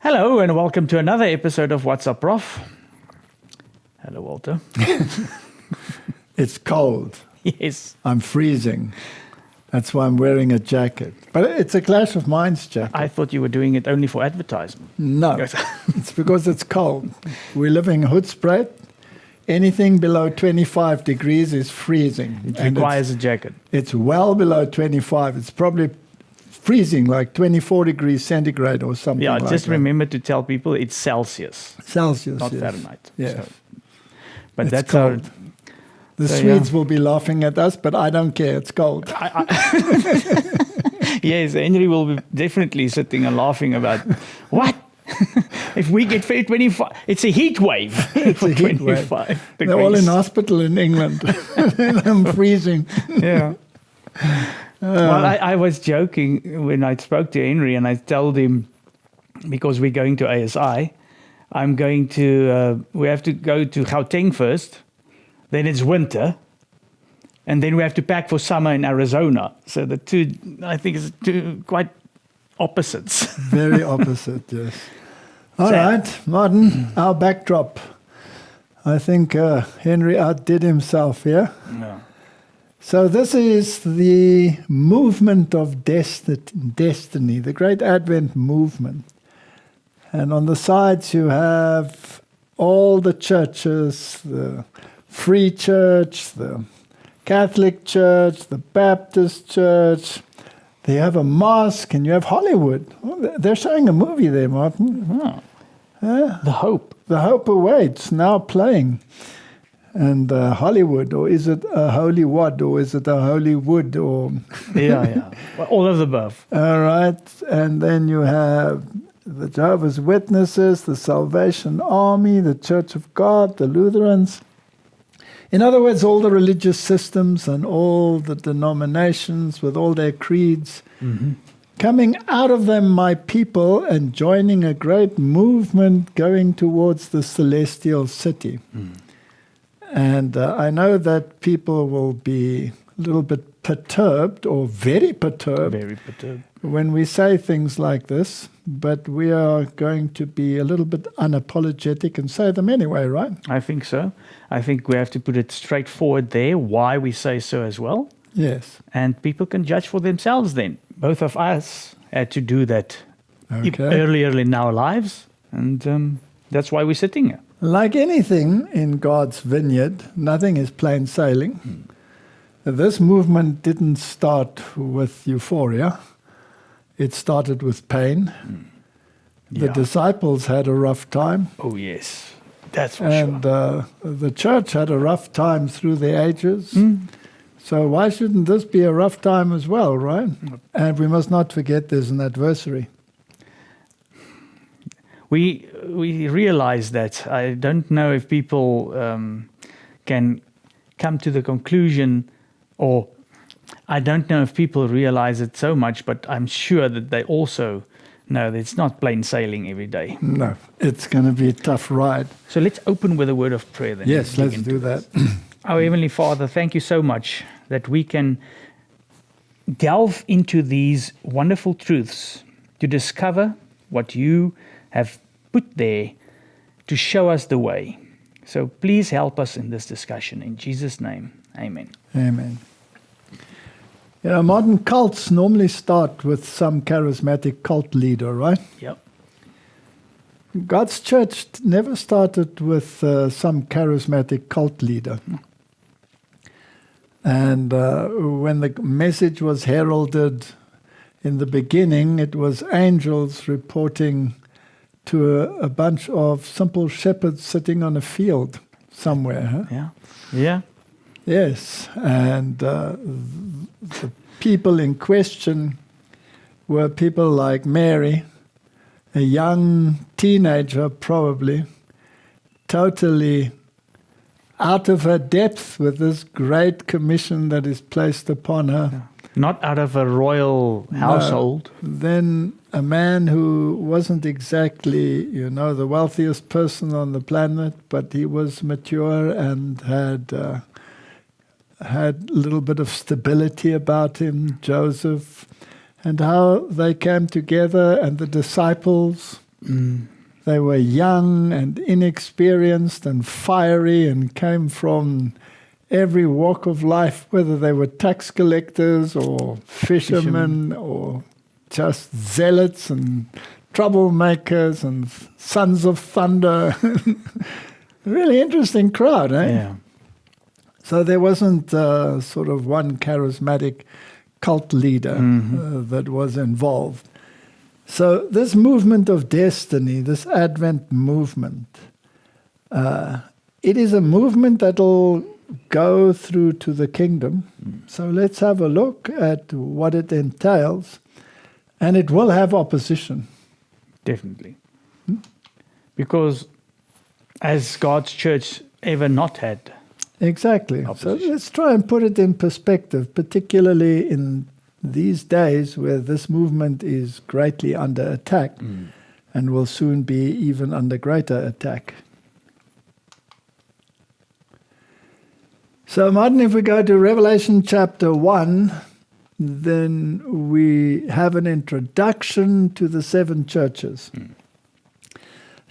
Hello and welcome to another episode of What's Up Prof. Hello, Walter. It's cold. Yes. I'm freezing. That's why I'm wearing a jacket. But it's a Clash of Minds jacket. I thought you were doing it only for advertisement. No, it's because it's cold. We live in Hoedspruit. Anything below 25 degrees is freezing. It requires a jacket. It's well below 25. It's probably freezing, like 24 degrees centigrade or something like that. Yeah, just remember to tell people it's Celsius. Celsius, not yes. Fahrenheit. Yes. So, but it's that's cold. The Swedes will be laughing at us, but I don't care. It's cold. Yes, Henry will be definitely sitting and laughing about, what? If we get 25, it's a heat wave. It's a heat wave. Degrees. They're all in hospital in England. I'm freezing. Yeah. Well, I was joking when I spoke to Henry and I told him, because we're going to ASI, I'm going to, we have to go to Gauteng first, then it's winter, and then we have to pack for summer in Arizona. So the two, I think, is two quite opposites. Very opposite, yes. All right, Martin, our backdrop. I think Henry outdid himself here. Yeah. So this is the movement of destiny, the Great Advent movement. And on the sides you have all the churches, the Free Church, the Catholic Church, the Baptist Church. They have a mosque, and you have Hollywood. Oh, they're showing a movie there, Martin. Oh. The Hope. The Hope Awaits, now playing. And Hollywood, or is it a Hollywood, or is it a Hollywood, or... Yeah. Well, all of the above. All right, and then you have the Jehovah's Witnesses, the Salvation Army, the Church of God, the Lutherans. In other words, all the religious systems and all the denominations with all their creeds. Mm-hmm. Coming out of them, my people, and joining a great movement going towards the celestial city. Mm. And I know that people will be a little bit perturbed, or very perturbed, when we say things like this, but we are going to be a little bit unapologetic and say them anyway, right? I think so. I think we have to put it straightforward there, why we say so as well. Yes. And people can judge for themselves then. Both of us had to do that earlier in our lives, and that's why we're sitting here. Like anything in God's vineyard, nothing is plain sailing. This movement didn't start with euphoria. It started with pain. The disciples had a rough time. Oh, yes. That's for sure. And the church had a rough time through the ages. So why shouldn't this be a rough time as well, right? And we must not forget there's an adversary. We realize that. I don't know if people can come to the conclusion, or I don't know if people realize it so much, but I'm sure that they also know that it's not plain sailing every day. No, it's going to be a tough ride. So let's open with a word of prayer then. Yes, let's do that. Our Heavenly Father, thank you so much that we can delve into these wonderful truths to discover what you have put there to show us the way. So please help us in this discussion. In Jesus' name, amen. Amen. You know, modern cults normally start with some charismatic cult leader, right? Yep. God's church never started with some charismatic cult leader. And when the message was heralded in the beginning, it was angels reporting to a bunch of simple shepherds sitting on a field somewhere. Huh? Yeah. Yes, and the people in question were people like Mary, a young teenager probably, totally out of her depth with this great commission that is placed upon her. Yeah. Not out of a royal household. No. Then a man who wasn't exactly, the wealthiest person on the planet, but he was mature and had a little bit of stability about him, Joseph, and how they came together, and the disciples They were young and inexperienced and fiery and came from every walk of life, whether they were tax collectors or fishermen or just zealots and troublemakers and sons of thunder. Really interesting crowd, eh? Yeah. So there wasn't sort of one charismatic cult leader that was involved. So this movement of destiny, this Advent movement, it is a movement that'll go through to the kingdom. So let's have a look at what it entails. And it will have opposition. Definitely. Because has God's church ever not had? Exactly. Opposition. So let's try and put it in perspective, particularly in these days where this movement is greatly under attack and will soon be even under greater attack. So, Martin, if we go to Revelation chapter 1, then we have an introduction to the seven churches.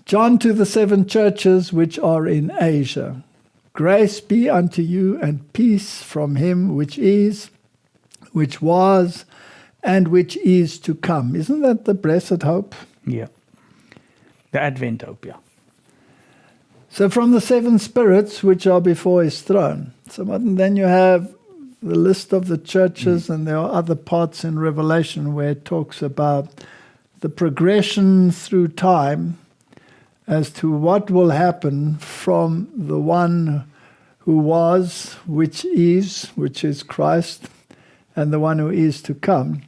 John to the seven churches which are in Asia. Grace be unto you and peace from him which is, which was, and which is to come. Isn't that the blessed hope? Yeah. The Advent hope, yeah. So from the seven spirits which are before his throne. So then you have the list of the churches, and there are other parts in Revelation where it talks about the progression through time as to what will happen from the one who was, which is Christ, and the one who is to come.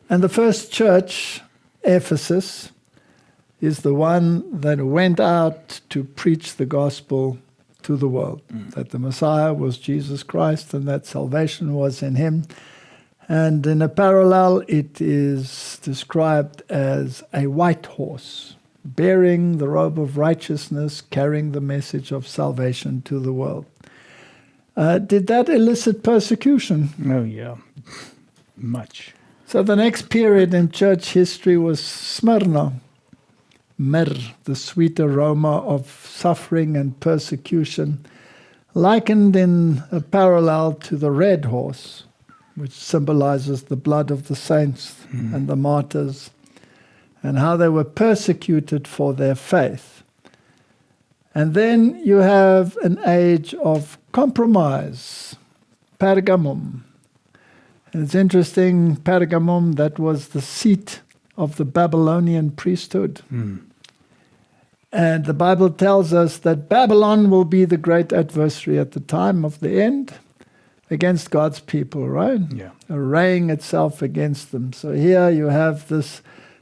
And the first church, Ephesus, is the one that went out to preach the gospel to the world, that the Messiah was Jesus Christ and that salvation was in him. And in a parallel, it is described as a white horse, bearing the robe of righteousness, carrying the message of salvation to the world. Did that elicit persecution? Oh, yeah. Much. So the next period in church history was Smyrna. Myrrh, the sweet aroma of suffering and persecution, likened in a parallel to the red horse, which symbolizes the blood of the saints and the martyrs, and how they were persecuted for their faith. And then you have an age of compromise, Pergamum. And it's interesting, Pergamum, that was the seat of the Babylonian priesthood. And the Bible tells us that Babylon will be the great adversary at the time of the end against God's people, right? Yeah. Arraying itself against them. So here you have this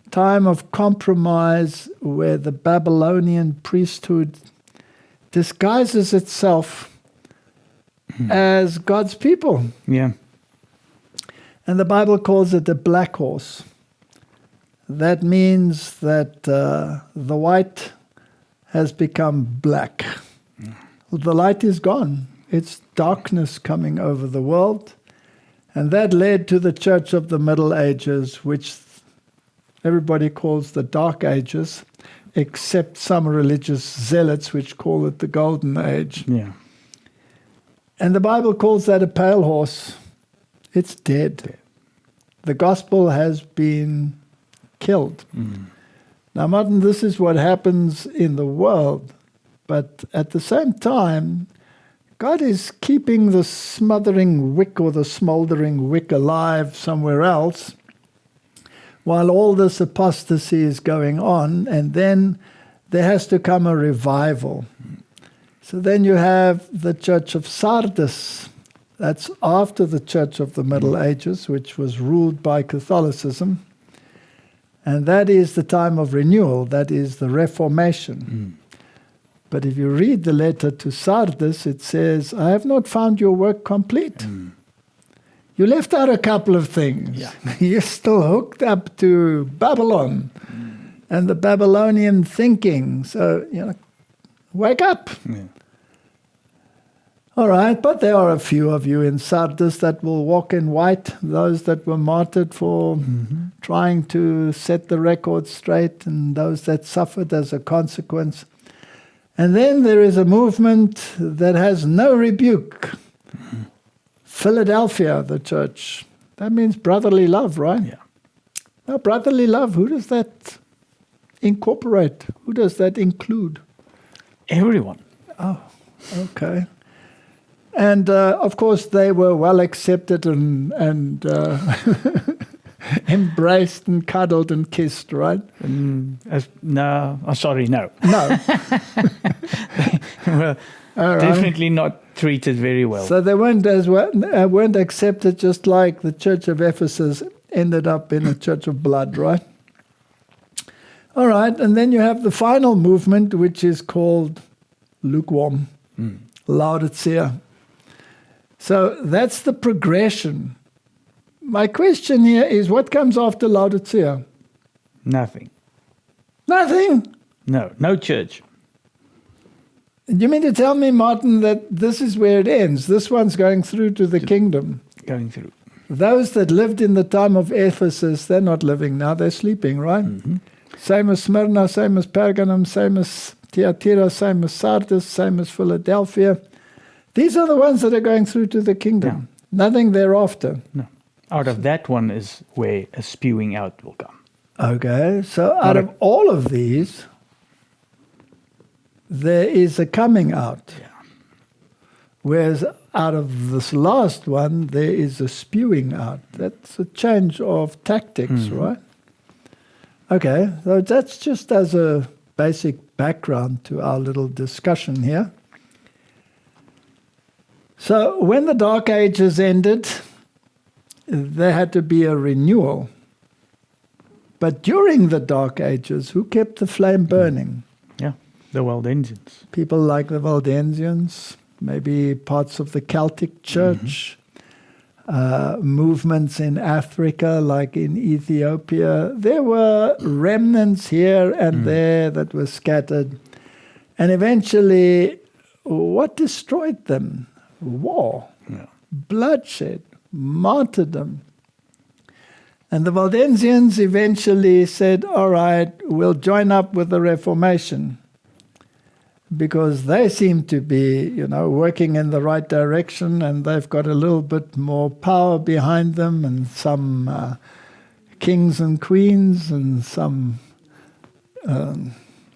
time of compromise where the Babylonian priesthood disguises itself as God's people. Yeah. And the Bible calls it a black horse. That means that the white has become black. The light is gone. It's darkness coming over the world. And that led to the Church of the Middle Ages, which everybody calls the Dark Ages, except some religious zealots which call it the Golden Age. Yeah. And the Bible calls that a pale horse. It's dead. The gospel has been killed. Now, Martin, this is what happens in the world. But at the same time, God is keeping the smothering wick or the smoldering wick alive somewhere else while all this apostasy is going on. And then there has to come a revival. So then you have the Church of Sardis. That's after the Church of the Middle Ages, which was ruled by Catholicism. And that is the time of renewal. That is the Reformation. But if you read the letter to Sardis, it says, I have not found your work complete. You left out a couple of things. Yeah. You're still hooked up to Babylon and the Babylonian thinking. So, wake up. Yeah. All right, but there are a few of you in Sardis that will walk in white, those that were martyred for trying to set the record straight, and those that suffered as a consequence. And then there is a movement that has no rebuke. Philadelphia, the church. That means brotherly love, right? Yeah. Now, brotherly love, who does that incorporate? Who does that include? Everyone. Oh, okay. And, of course, they were well accepted and embraced and cuddled and kissed, right? No. Oh, sorry, no. No. Well, All right. definitely not treated very well. So they weren't accepted, just like the church of Ephesus ended up in a church of blood, right? All right, and then you have the final movement, which is called lukewarm, Laodicea. So that's the progression. My question here is, what comes after Laodicea? Nothing. Nothing. No church. You mean to tell me, Martin, that this is where it ends? This one's going through to the kingdom. Going through. Those that lived in the time of Ephesus, they're not living now, they're sleeping, right? Same as Smyrna, same as Pergamum, same as Thyatira, same as Sardis, same as Philadelphia. These are the ones that are going through to the kingdom. Nothing thereafter. No. Out of that one is where a spewing out will come. Okay, so out of all of these, there is a coming out. Yeah. Whereas out of this last one, there is a spewing out. That's a change of tactics, right? Okay, so that's just as a basic background to our little discussion here. So when the Dark Ages ended, there had to be a renewal. But during the Dark Ages, who kept the flame burning? Yeah, the Waldensians. People like the Waldensians, maybe parts of the Celtic Church, movements in Africa, like in Ethiopia. There were remnants here and there that were scattered. And eventually, what destroyed them? War, bloodshed, martyrdom. And the Waldensians eventually said, all right, we'll join up with the Reformation, because they seem to be, working in the right direction, and they've got a little bit more power behind them, and some kings and queens, and some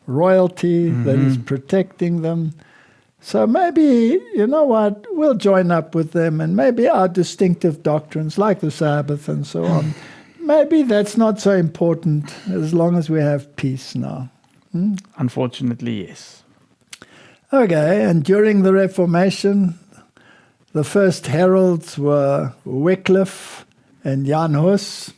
royalty that is protecting them. So maybe, we'll join up with them, and maybe our distinctive doctrines, like the Sabbath and so on, maybe that's not so important as long as we have peace now. Unfortunately, yes. Okay, and during the Reformation, the first heralds were Wycliffe and Jan Hus.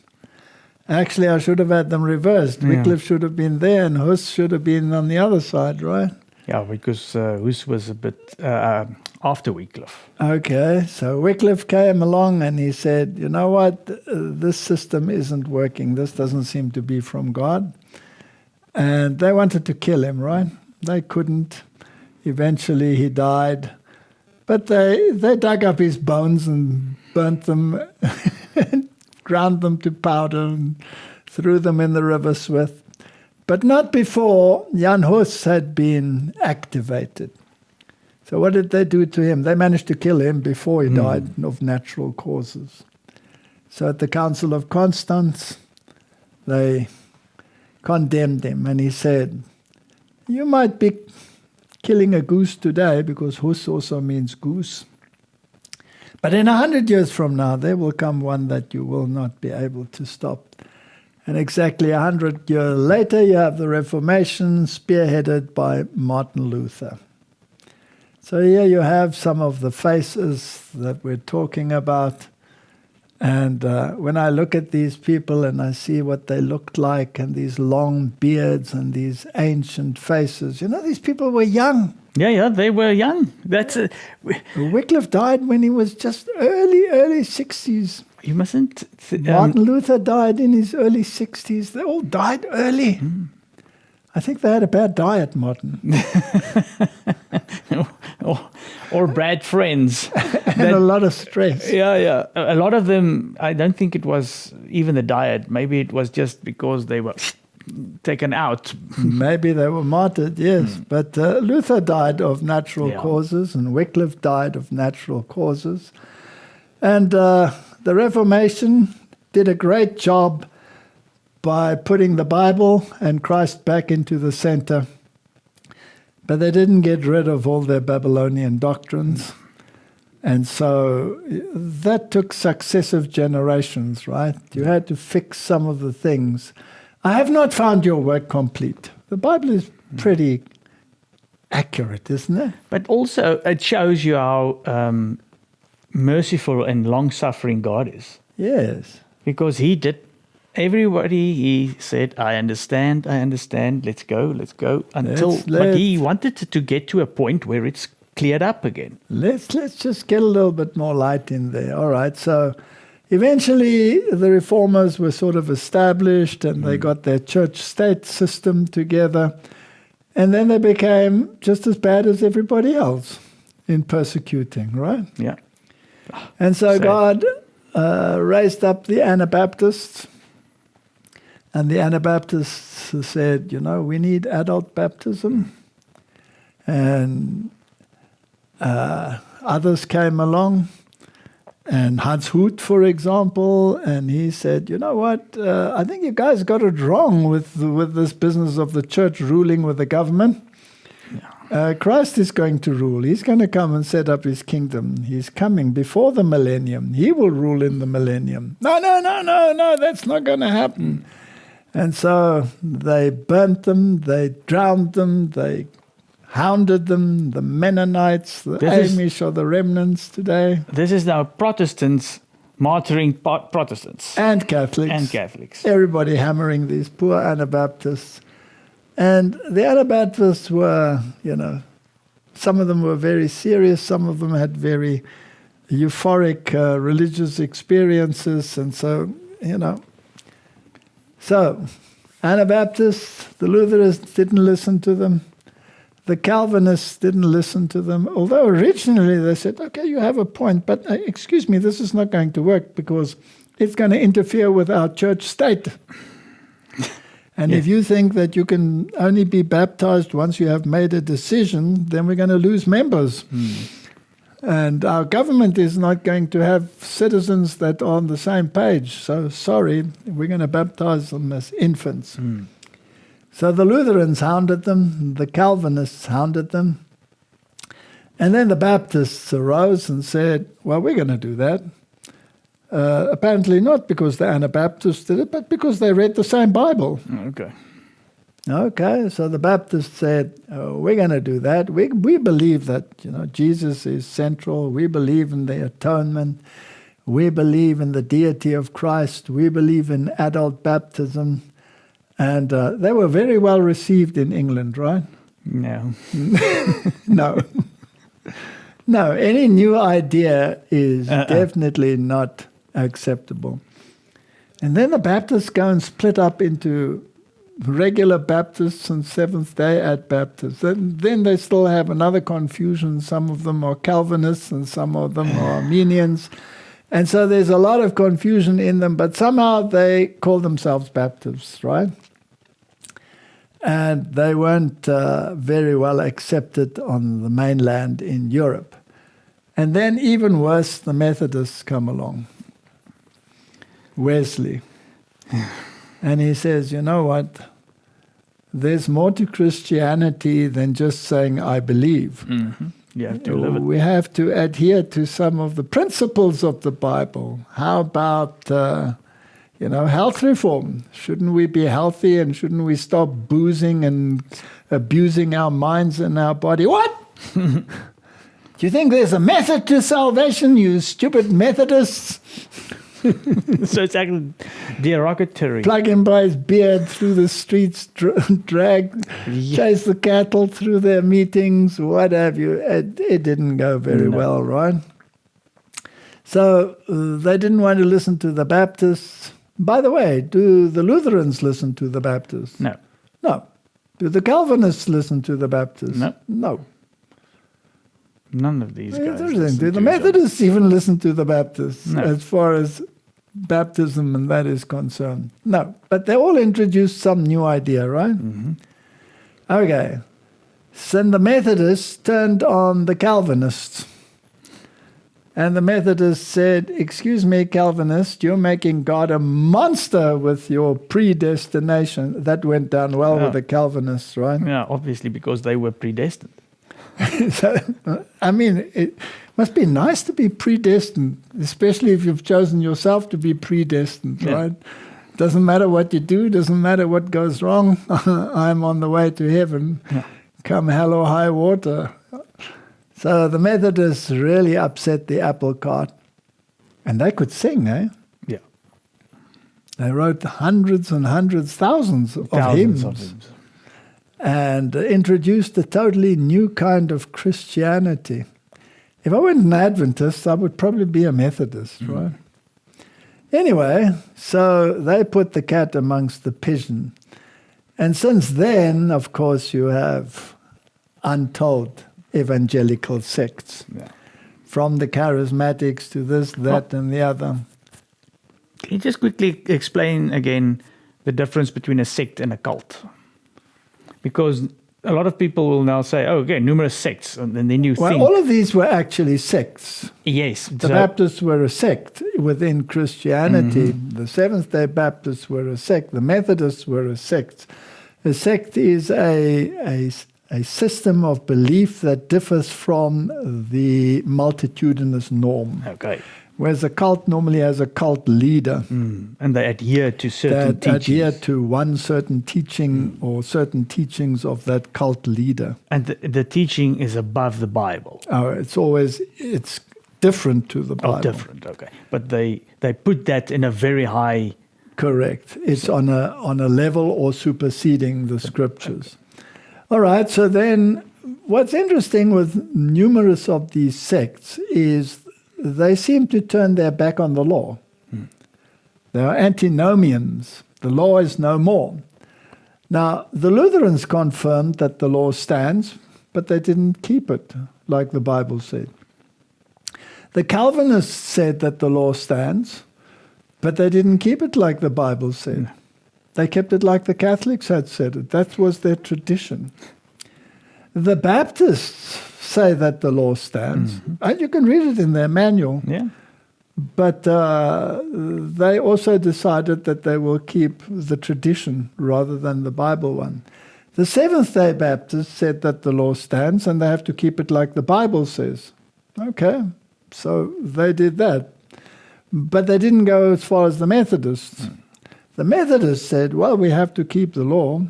Actually, I should have had them reversed. Wycliffe should have been there, and Hus should have been on the other side, right? Yeah, because Hus was a bit after Wycliffe. Okay, so Wycliffe came along and he said, you know what, this system isn't working. This doesn't seem to be from God. And they wanted to kill him, right? They couldn't. Eventually he died. But they dug up his bones and burnt them, and ground them to powder and threw them in the river Swith. But not before Jan Hus had been activated. So what did they do to him? They managed to kill him before he died of natural causes. So at the Council of Constance, they condemned him, and he said, you might be killing a goose today, because Hus also means goose. But in 100 years from now, there will come one that you will not be able to stop. And exactly 100 years later, you have the Reformation spearheaded by Martin Luther. So here you have some of the faces that we're talking about. And when I look at these people and I see what they looked like, and these long beards and these ancient faces, these people were young. Yeah, they were young. That's Wycliffe died when he was just early 60s. You mustn't. Martin Luther died in his early 60s. They all died early. I think they had a bad diet, Martin. or bad friends. And a lot of stress. Yeah. A lot of them, I don't think it was even the diet. Maybe it was just because they were taken out. Maybe they were martyred, yes. But Luther died of natural causes, and Wycliffe died of natural causes. And the Reformation did a great job by putting the Bible and Christ back into the center. But they didn't get rid of all their Babylonian doctrines. And so that took successive generations, right? You had to fix some of the things. I have not found your work complete. The Bible is pretty accurate, isn't it? But also it shows you how merciful and long-suffering God is. Yes. Because he did everybody, he said, I understand, let's go. But he wanted to get to a point where it's cleared up again. Let's just get a little bit more light in there. All right, so eventually the reformers were sort of established and they got their church-state system together. And then they became just as bad as everybody else in persecuting, right? Yeah. And so Sad. God raised up the Anabaptists. And the Anabaptists said, we need adult baptism. And others came along. And Hans Hut, for example, and he said, I think you guys got it wrong with this business of the church ruling with the government. Yeah. Christ is going to rule. He's going to come and set up his kingdom. He's coming before the millennium. He will rule in the millennium. No, that's not going to happen. And so they burnt them, they drowned them, they hounded them, the Mennonites, the Amish or the remnants today. This is now Protestants martyring Protestants. And Catholics. And Everybody hammering these poor Anabaptists. And the Anabaptists were, some of them were very serious, some of them had very euphoric religious experiences, and so, So, Anabaptists, the Lutherans didn't listen to them. The Calvinists didn't listen to them, although originally they said, okay, you have a point, but excuse me, this is not going to work because it's going to interfere with our church state. And if you think that you can only be baptized once you have made a decision, then we're going to lose members. And our government is not going to have citizens that are on the same page. So, sorry, we're going to baptize them as infants. So the Lutherans hounded them, the Calvinists hounded them. And then the Baptists arose and said, well, we're going to do that. Apparently not because the Anabaptists did it, but because they read the same Bible. Okay, so the Baptists said, we're going to do that. We believe that Jesus is central. We believe in the atonement. We believe in the deity of Christ. We believe in adult baptism. And they were very well received in England, right? No. No, any new idea is definitely not acceptable. And then the Baptists go and split up into regular Baptists and Seventh-day Adventists. Then they still have another confusion. Some of them are Calvinists and some of them are Arminians. And so there's a lot of confusion in them, but somehow they call themselves Baptists, right? And they weren't very well accepted on the mainland in Europe. And then even worse, the Methodists come along. Wesley. And he says, you know what? There's more to Christianity than just saying, I believe. Mm-hmm. You have to live it. We have to adhere to some of the principles of the Bible. How about, health reform? Shouldn't we be healthy and shouldn't we stop boozing and abusing our minds and our body? What? Do you think there's a method to salvation, you stupid Methodists? So it's actually derogatory. Plug him by his beard through the streets, chase the cattle through their meetings, what have you. It didn't go very well, right? So they didn't want to listen to the Baptists. By the way, do the Lutherans listen to the Baptists? No. No. Do the Calvinists listen to the Baptists? No. No. None of these guys. Interesting. Do listen the to each other. Methodists even listen to the Baptists No. as far as baptism and that is concerned? No. But they all introduced some new idea, right? Mhm. Okay. So the Methodists turned on the Calvinists. And the Methodists said, excuse me, Calvinist, you're making God a monster with your predestination. That went down well Yeah. with the Calvinists, right? Yeah, obviously because they were predestined. So, I mean, it must be nice to be predestined, especially if you've chosen yourself to be predestined, Yeah. right? Doesn't matter what you do, doesn't matter what goes wrong. I'm on the way to heaven, Yeah. come hell or high water. So the Methodists really upset the apple cart. And they could sing, eh? Yeah. They wrote hundreds and hundreds, thousands of Thousands hymns. of hymns. And introduced a totally new kind of Christianity. If I weren't an Adventist, I would probably be a Methodist, right? Anyway, so they put the cat amongst the pigeon. And since then, of course, you have untold evangelical sects, Yeah. from the charismatics to this, that, and the other. Can you just quickly explain again the difference between a sect and a cult? Because a lot of people will now say, oh, okay, numerous sects, and then you Well, think... all of these were actually sects. Yes. The Baptists were a sect within Christianity. The Seventh-day Baptists were a sect. The Methodists were a sect. A sect is a system of belief that differs from the multitudinous norm. Okay. Whereas a cult normally has a cult leader And they adhere to certain that teachings. adhere to one certain teaching or certain teachings of that cult leader. And the teaching is above the Bible. It's different to the Bible. Oh, different, okay. But they put that in a very high... Correct. It's on a level or superseding the scriptures. All right, so then what's interesting with numerous of these sects is they seem to turn their back on the law. They are antinomians. The law is no more. Now, the Lutherans confirmed that the law stands, but they didn't keep it, like the Bible said. The Calvinists said that the law stands, but they didn't keep it like the Bible said. They kept it like the Catholics had said it. That was their tradition. The Baptists say that the law stands. And you can read it in their manual. Yeah. But they also decided that they will keep the tradition rather than the Bible one. The Seventh-day Baptists said that the law stands and they have to keep it like the Bible says. Okay, so they did that. But they didn't go as far as the Methodists. The Methodists said, well, we have to keep the law,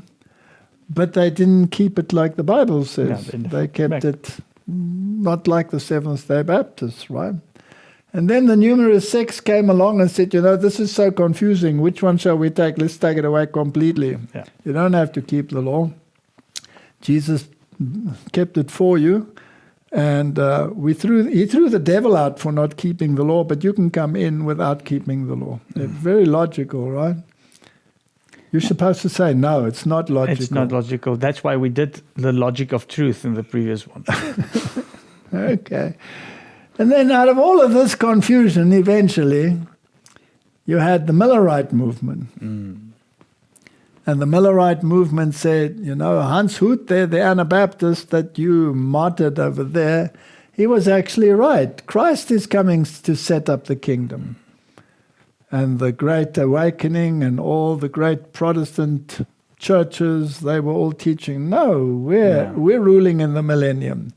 but they didn't keep it like the Bible says. No, they kept it not like the Seventh-day Baptists, right? And then the numerous sects came along and said, this is so confusing. Which one shall we take? Let's take it away completely. Yeah. You don't have to keep the law. Jesus kept it for you. And he threw the devil out for not keeping the law, but you can come in without keeping the law. It's very logical, right? You're supposed to say, no, it's not logical. It's not logical. That's why we did the logic of truth in the previous one. Okay. And then out of all of this confusion, eventually, you had the Millerite movement. And the Millerite movement said, Hans Hut there, the Anabaptist that you martyred over there, he was actually right. Christ is coming to set up the kingdom. And the Great Awakening and all the great Protestant churches, they were all teaching, no, we're ruling in the millennium.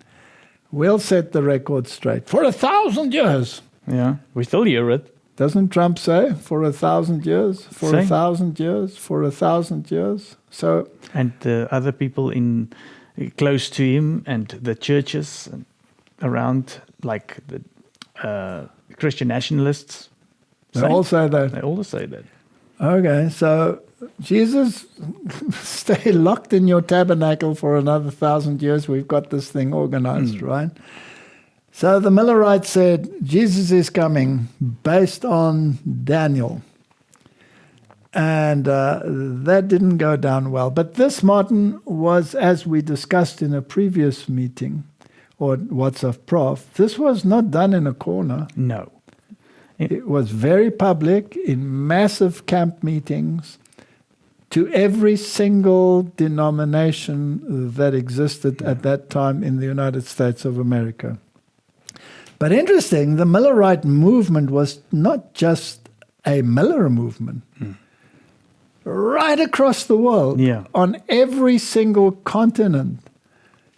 We'll set the record straight for 1,000 years. Yeah, we still hear it. Doesn't Trump say for 1,000 years, for Same. 1,000 years, for 1,000 years? So, And the other people close to him and the churches around, like the Christian nationalists. they all say that. They all say that. Okay, so Jesus, stay locked in your tabernacle for another 1,000 years. We've got this thing organized, right? So the Millerites said, Jesus is coming based on Daniel. And that didn't go down well. But this, Martin, was, as we discussed in a previous meeting, or What's Up Prof, this was not done in a corner. No. It was very public, in massive camp meetings, to every single denomination that existed at that time in the United States of America. But interesting, the Millerite movement was not just a Miller movement. Right across the world, on every single continent,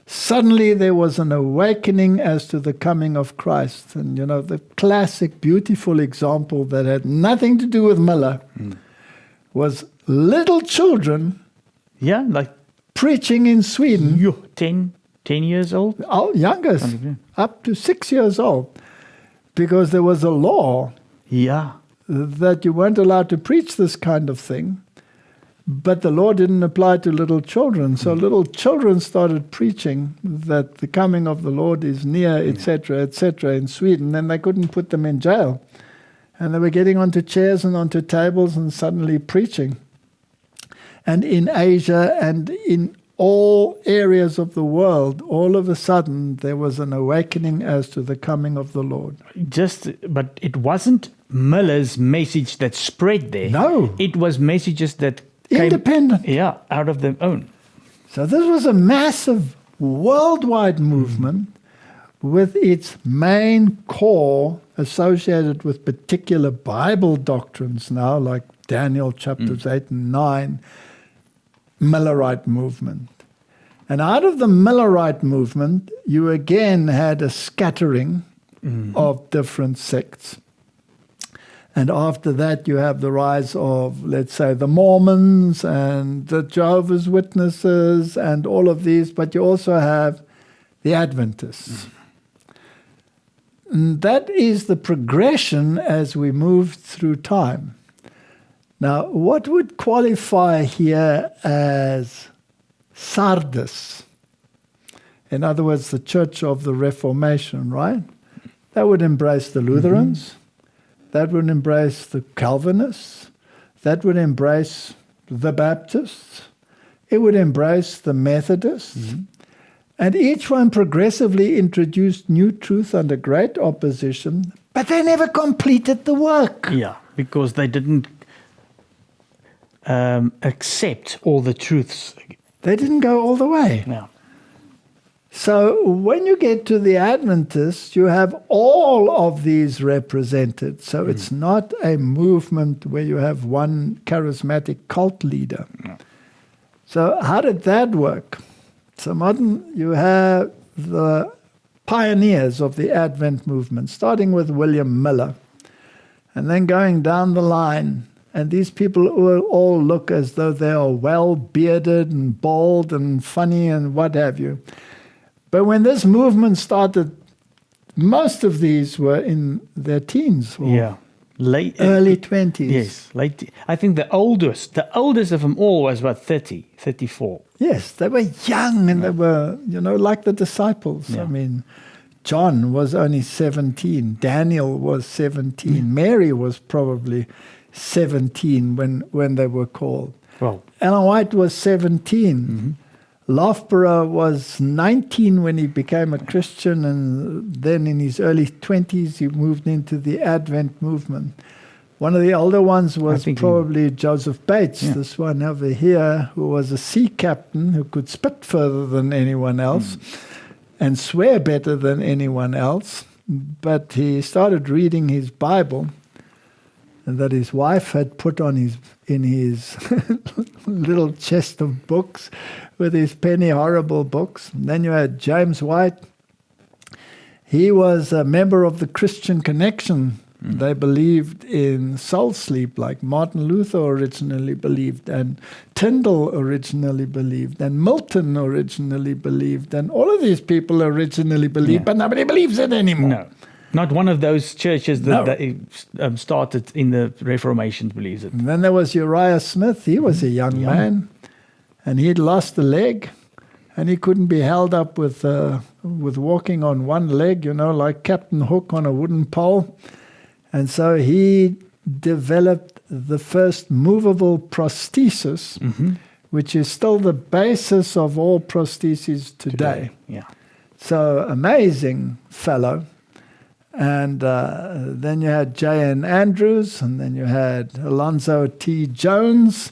suddenly there was an awakening as to the coming of Christ. And, you know, the classic, beautiful example that had nothing to do with Miller was little children like preaching in Sweden. 10 years old? Youngest, up to 6 years old. Because there was a law that you weren't allowed to preach this kind of thing. But the law didn't apply to little children. So little children started preaching that the coming of the Lord is near, etc., in Sweden. Then they couldn't put them in jail. And they were getting onto chairs and onto tables and suddenly preaching. And in Asia and in all areas of the world, all of a sudden, there was an awakening as to the coming of the Lord. But it wasn't Miller's message that spread there. No. It was messages that independent. Out of their own. So this was a massive worldwide movement with its main core associated with particular Bible doctrines now, like Daniel chapters 8 and 9, Millerite movement. And out of the Millerite movement, you again had a scattering of different sects. And after that, you have the rise of, let's say, the Mormons and the Jehovah's Witnesses and all of these, but you also have the Adventists. And that is the progression as we move through time. Now, what would qualify here as Sardis? In other words, the Church of the Reformation, right? That would embrace the Lutherans. That would embrace the Calvinists. That would embrace the Baptists. It would embrace the Methodists. And each one progressively introduced new truth under great opposition, but they never completed the work. Because they didn't accept all the truths. They didn't go all the way. No. So when you get to the Adventists, you have all of these represented. So it's not a movement where you have one charismatic cult leader. No. So how did that work? So you have the pioneers of the Advent movement, starting with William Miller, and then going down the line. And these people will all look as though they are well-bearded and bald and funny and what have you. But when this movement started, most of these were in their teens or early 20s. Yes, late. I think the oldest of them all was about 30, 34. Yes, they were young and they were, like the disciples. I mean, John was only 17. Daniel was 17. Mary was probably 17 when they were called. Well, Ellen White was 17. Loughborough was 19 when he became a Christian, and then in his early 20s he moved into the Advent movement. One of the older ones was probably Joseph Bates, this one over here, who was a sea captain who could spit further than anyone else and swear better than anyone else. But he started reading his Bible and that his wife had put on in his little chest of books with his penny horrible books. And then you had James White. He was a member of the Christian Connection. They believed in soul sleep, like Martin Luther originally believed, and Tyndall originally believed, and Milton originally believed, and all of these people originally believed, but nobody believes it anymore. No. Not one of those churches that started in the Reformation believes it. And then there was Uriah Smith. He was a young man, and he'd lost a leg, and he couldn't be held up with walking on one leg, like Captain Hook on a wooden pole. And so he developed the first movable prosthesis, which is still the basis of all prostheses today. So amazing fellow. And then you had J.N. Andrews, and then you had Alonzo T. Jones.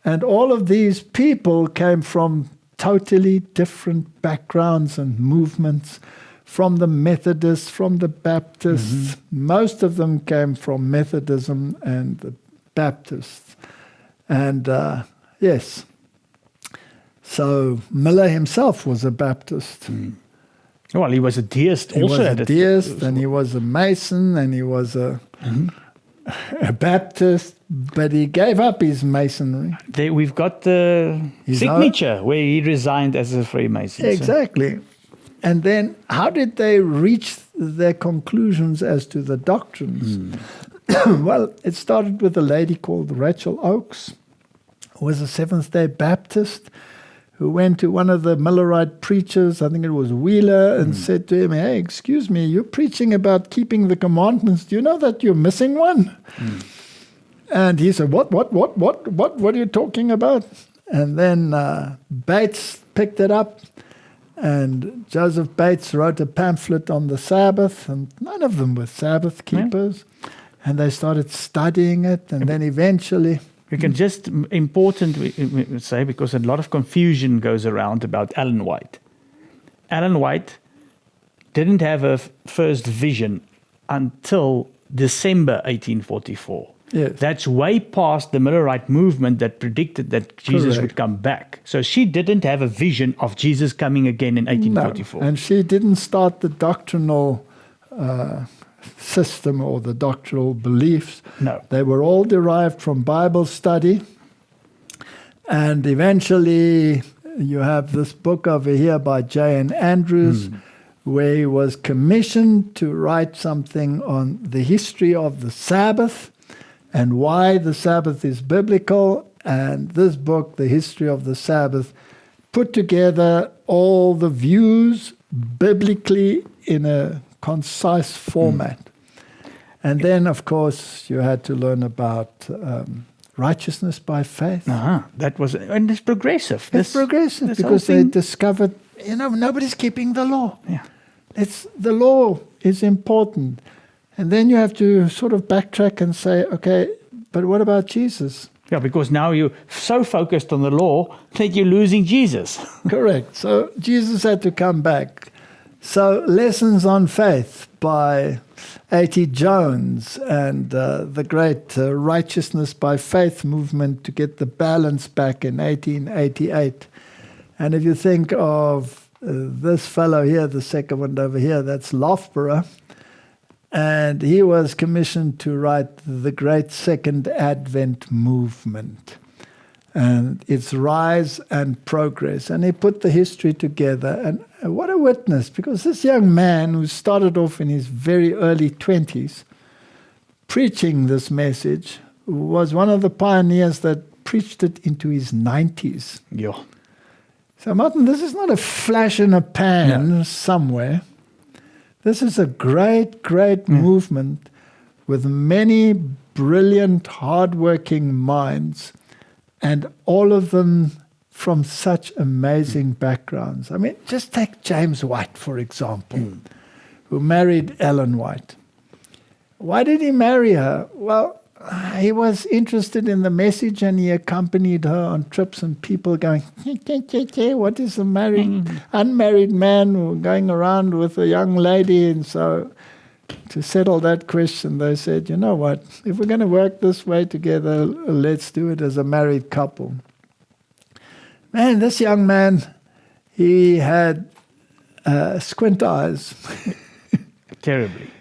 And all of these people came from totally different backgrounds and movements, from the Methodists, from the Baptists. Most of them came from Methodism and the Baptists. And yes, so Miller himself was a Baptist. Well, he was a deist He also. was a deist, and he was a Mason, and he was a Baptist, but he gave up his Masonry. We've got the His signature where he resigned as a Freemason. Exactly. And then how did they reach their conclusions as to the doctrines? Well, it started with a lady called Rachel Oakes, who was a Seventh-day Baptist, who went to one of the Millerite preachers, I think it was Wheeler, and said to him, "Hey, excuse me, you're preaching about keeping the commandments. Do you know that you're missing one?" And he said, What are you talking about? And then Bates picked it up, and Joseph Bates wrote a pamphlet on the Sabbath, and none of them were Sabbath keepers. And they started studying it, and then eventually... We can just, important we say, because a lot of confusion goes around about Ellen White. Ellen White didn't have a first vision until December 1844. Yes. That's way past the Millerite movement that predicted that Jesus would come back. So she didn't have a vision of Jesus coming again in 1844. No, and she didn't start the doctrinal system or the doctrinal beliefs. No. They were all derived from Bible study. And eventually you have this book over here by J.N. Andrews, where he was commissioned to write something on the history of the Sabbath and why the Sabbath is biblical. And this book, The History of the Sabbath, put together all the views biblically in a concise format. And then, of course, you had to learn about righteousness by faith. That was, and it's progressive. It's progressive because they discovered, nobody's keeping the law. Yeah. The law is important. And then you have to sort of backtrack and say, okay, but what about Jesus? Yeah, because now you're so focused on the law that you're losing Jesus. Correct. So Jesus had to come back. So Lessons on Faith by A.T. Jones and the great Righteousness by Faith movement to get the balance back in 1888. And if you think of this fellow here, the second one over here, that's Loughborough. And he was commissioned to write the great Second Advent movement and its rise and progress. And he put the history together. And what a witness, because this young man who started off in his very early 20s preaching this message was one of the pioneers that preached it into his 90s. Yeah. So, Martin, this is not a flash in a pan somewhere. This is a great, great movement with many brilliant, hardworking minds, and all of them from such amazing backgrounds. I mean, just take James White, for example, who married Ellen White. Why did he marry her? Well, he was interested in the message, and he accompanied her on trips, and people going, what is a unmarried man going around with a young lady? And so to settle that question, they said, you know what, if we're going to work this way together, let's do it as a married couple. Man, this young man, he had squint eyes. Terribly.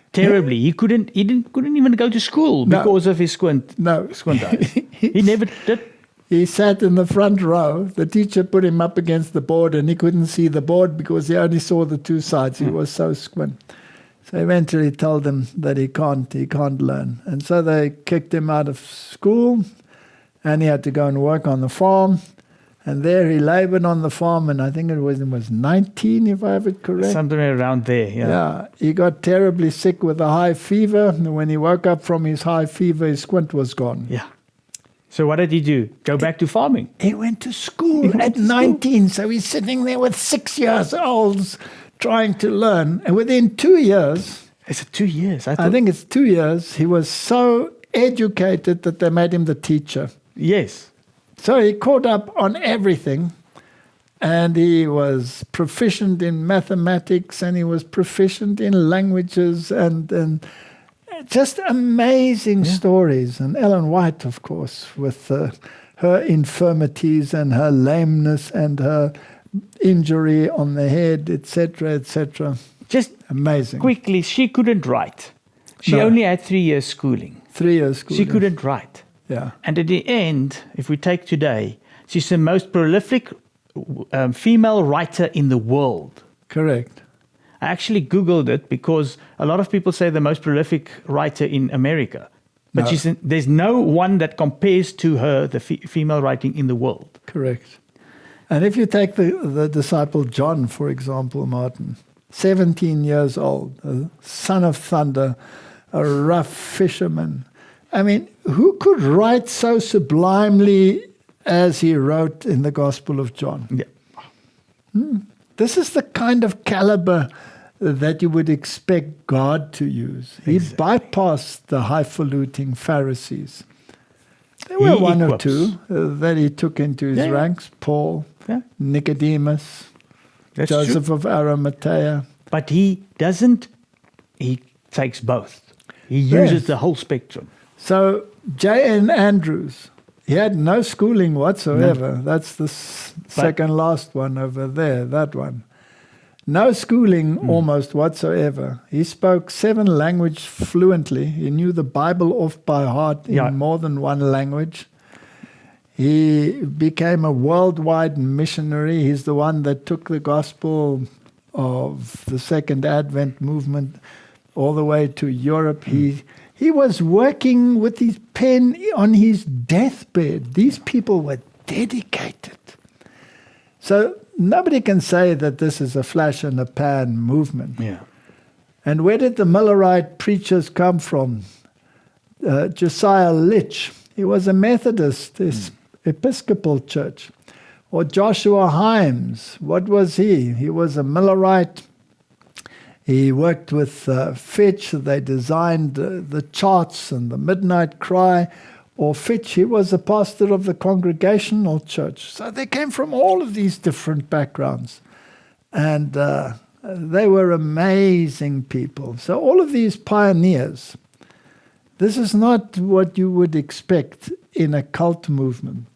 He couldn't even go to school because of his squint eyes. He never did. He sat in the front row. The teacher put him up against the board, and he couldn't see the board because he only saw the two sides. He was so squint. So eventually told him that he can't learn. And so they kicked him out of school, and he had to go and work on the farm. And there he labored on the farm, and I think it was 19, if I have it correct. Something around there, Yeah, he got terribly sick with a high fever. And when he woke up from his high fever, his squint was gone. Yeah. So what did he do? Go back to farming? He went to school at 19, so he's sitting there with 6 years olds trying to learn. And within 2 years, Is it 2 years? I think it's 2 years, he was so educated that they made him the teacher. Yes. So he caught up on everything, and he was proficient in mathematics, and he was proficient in languages, and just amazing stories. And Ellen White, of course, with her infirmities and her lameness and her injury on the head, etc., etc. Just amazing. quickly, she couldn't write. She only had 3 years schooling. 3 years schooling. She couldn't write. Yeah. And at the end, if we take today, she's the most prolific female writer in the world. Correct. I actually Googled it because a lot of people say the most prolific writer in America. But there's no one that compares to her, the female writing in the world. Correct. And if you take the disciple John, for example, Martin, 17 years old, a son of thunder, a rough fisherman. I mean, who could write so sublimely as he wrote in the Gospel of John? Yeah. This is the kind of caliber that you would expect God to use. He bypassed the highfalutin Pharisees. There were one or two that he took into his ranks. Paul, Nicodemus, Joseph of Arimathea. But he takes both. He uses the whole spectrum. So J.N. Andrews, he had no schooling whatsoever. No. That's the second last one over there, that one. No schooling almost whatsoever. He spoke 7 languages fluently. He knew the Bible off by heart in more than one language. He became a worldwide missionary. He's the one that took the gospel of the Second Advent movement all the way to Europe. He was working with his pen on his deathbed. These people were dedicated. So nobody can say that this is a flash in the pan movement. Yeah. And where did the Millerite preachers come from? Josiah Litch, he was a Methodist, Episcopal church. Or Joshua Himes, what was he? He was a Millerite. He worked with Fitch. They designed the charts and the Midnight Cry. Or Fitch, he was a pastor of the Congregational Church. So they came from all of these different backgrounds. And they were amazing people. So all of these pioneers, this is not what you would expect in a cult movement.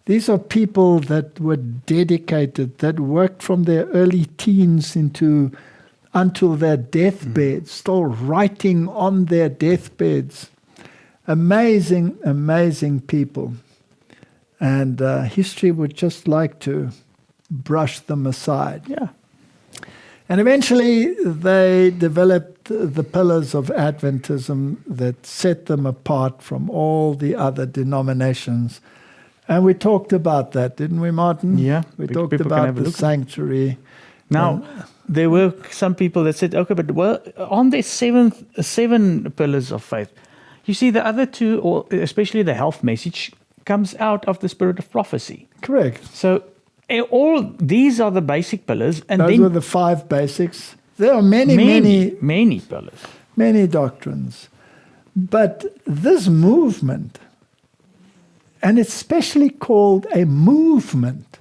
These are people that were dedicated, that worked from their early teens until their deathbeds, still writing on their deathbeds. Amazing, amazing people. And history would just like to brush them aside. Yeah. And eventually they developed the pillars of Adventism that set them apart from all the other denominations. And we talked about that, didn't we, Martin? Yeah. We talked about the sanctuary. Now, there were some people that said, okay, but on the seven pillars of faith, you see the other two, or especially the health message, comes out of the spirit of prophecy. Correct. So all these are the basic pillars. And those were the 5 basics. There are many pillars. Many doctrines. But this movement, and it's specially called a movement,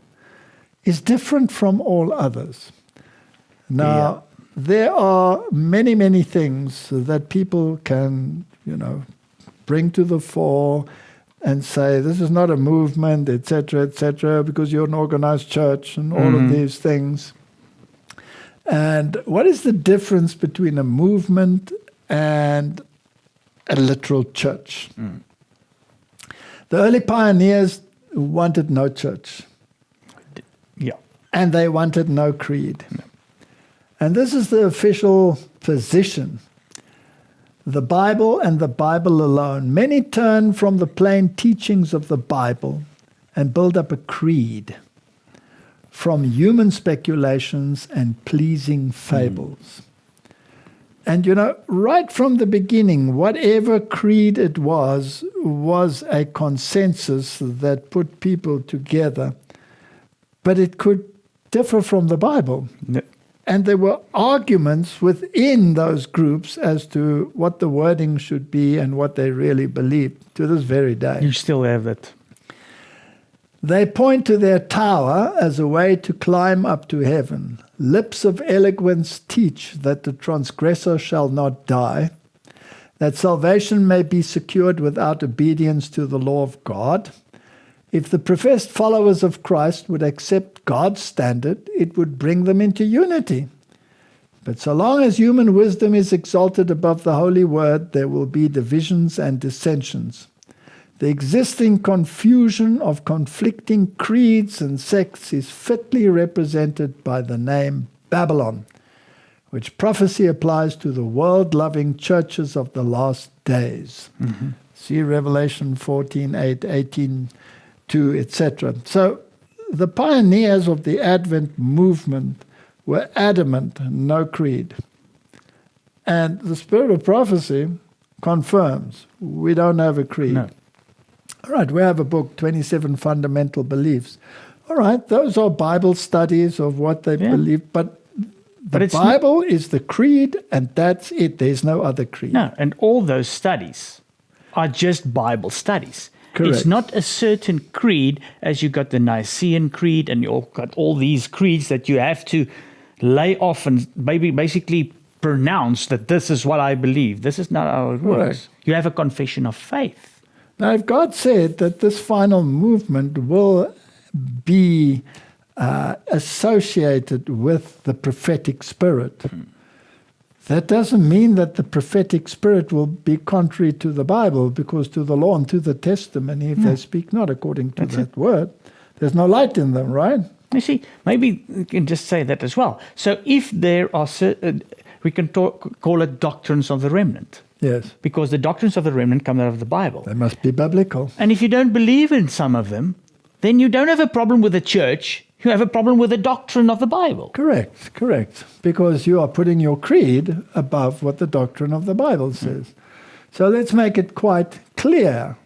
is different from all others. Now, there are many things that people can, bring to the fore and say, this is not a movement, etc., because you're an organized church and all of these things. And what is the difference between a movement and a literal church? The early pioneers wanted no church. Yeah. And they wanted no creed. No. And this is the official position. The Bible and the Bible alone. Many turn from the plain teachings of the Bible and build up a creed from human speculations and pleasing fables. And right from the beginning, whatever creed it was a consensus that put people together. But it could differ from the Bible. No. And there were arguments within those groups as to what the wording should be and what they really believed to this very day. You still have it. They point to their tower as a way to climb up to heaven. Lips of eloquence teach that the transgressor shall not die, that salvation may be secured without obedience to the law of God. If the professed followers of Christ would accept God's standard, it would bring them into unity. But so long as human wisdom is exalted above the holy word, there will be divisions and dissensions. The existing confusion of conflicting creeds and sects is fitly represented by the name Babylon, which prophecy applies to the world-loving churches of the last days. Mm-hmm. See Revelation 14:8, 18:2, etc. So the pioneers of the Advent movement were adamant, no creed. And the spirit of prophecy confirms we don't have a creed. No. All right, we have a book, 27 Fundamental Beliefs. All right, those are Bible studies of what they believe, but the Bible is the creed, and that's it. There's no other creed. No, and all those studies are just Bible studies. Correct. It's not a certain creed, as you got the Nicene Creed, and you've got all these creeds that you have to lay off and basically pronounce that this is what I believe. This is not how it works. Correct. You have a confession of faith. Now, if God said that this final movement will be associated with the prophetic spirit, that doesn't mean that the prophetic spirit will be contrary to the Bible, because to the law and to the testimony, if they speak not according to that word, there's no light in them, right? You see, maybe we can just say that as well. So if there are we can call it doctrines of the remnant. Yes. Because the doctrines of the remnant come out of the Bible. They must be biblical. And if you don't believe in some of them, then you don't have a problem with the church. You have a problem with the doctrine of the Bible. Correct. Because you are putting your creed above what the doctrine of the Bible says. So let's make it quite clear.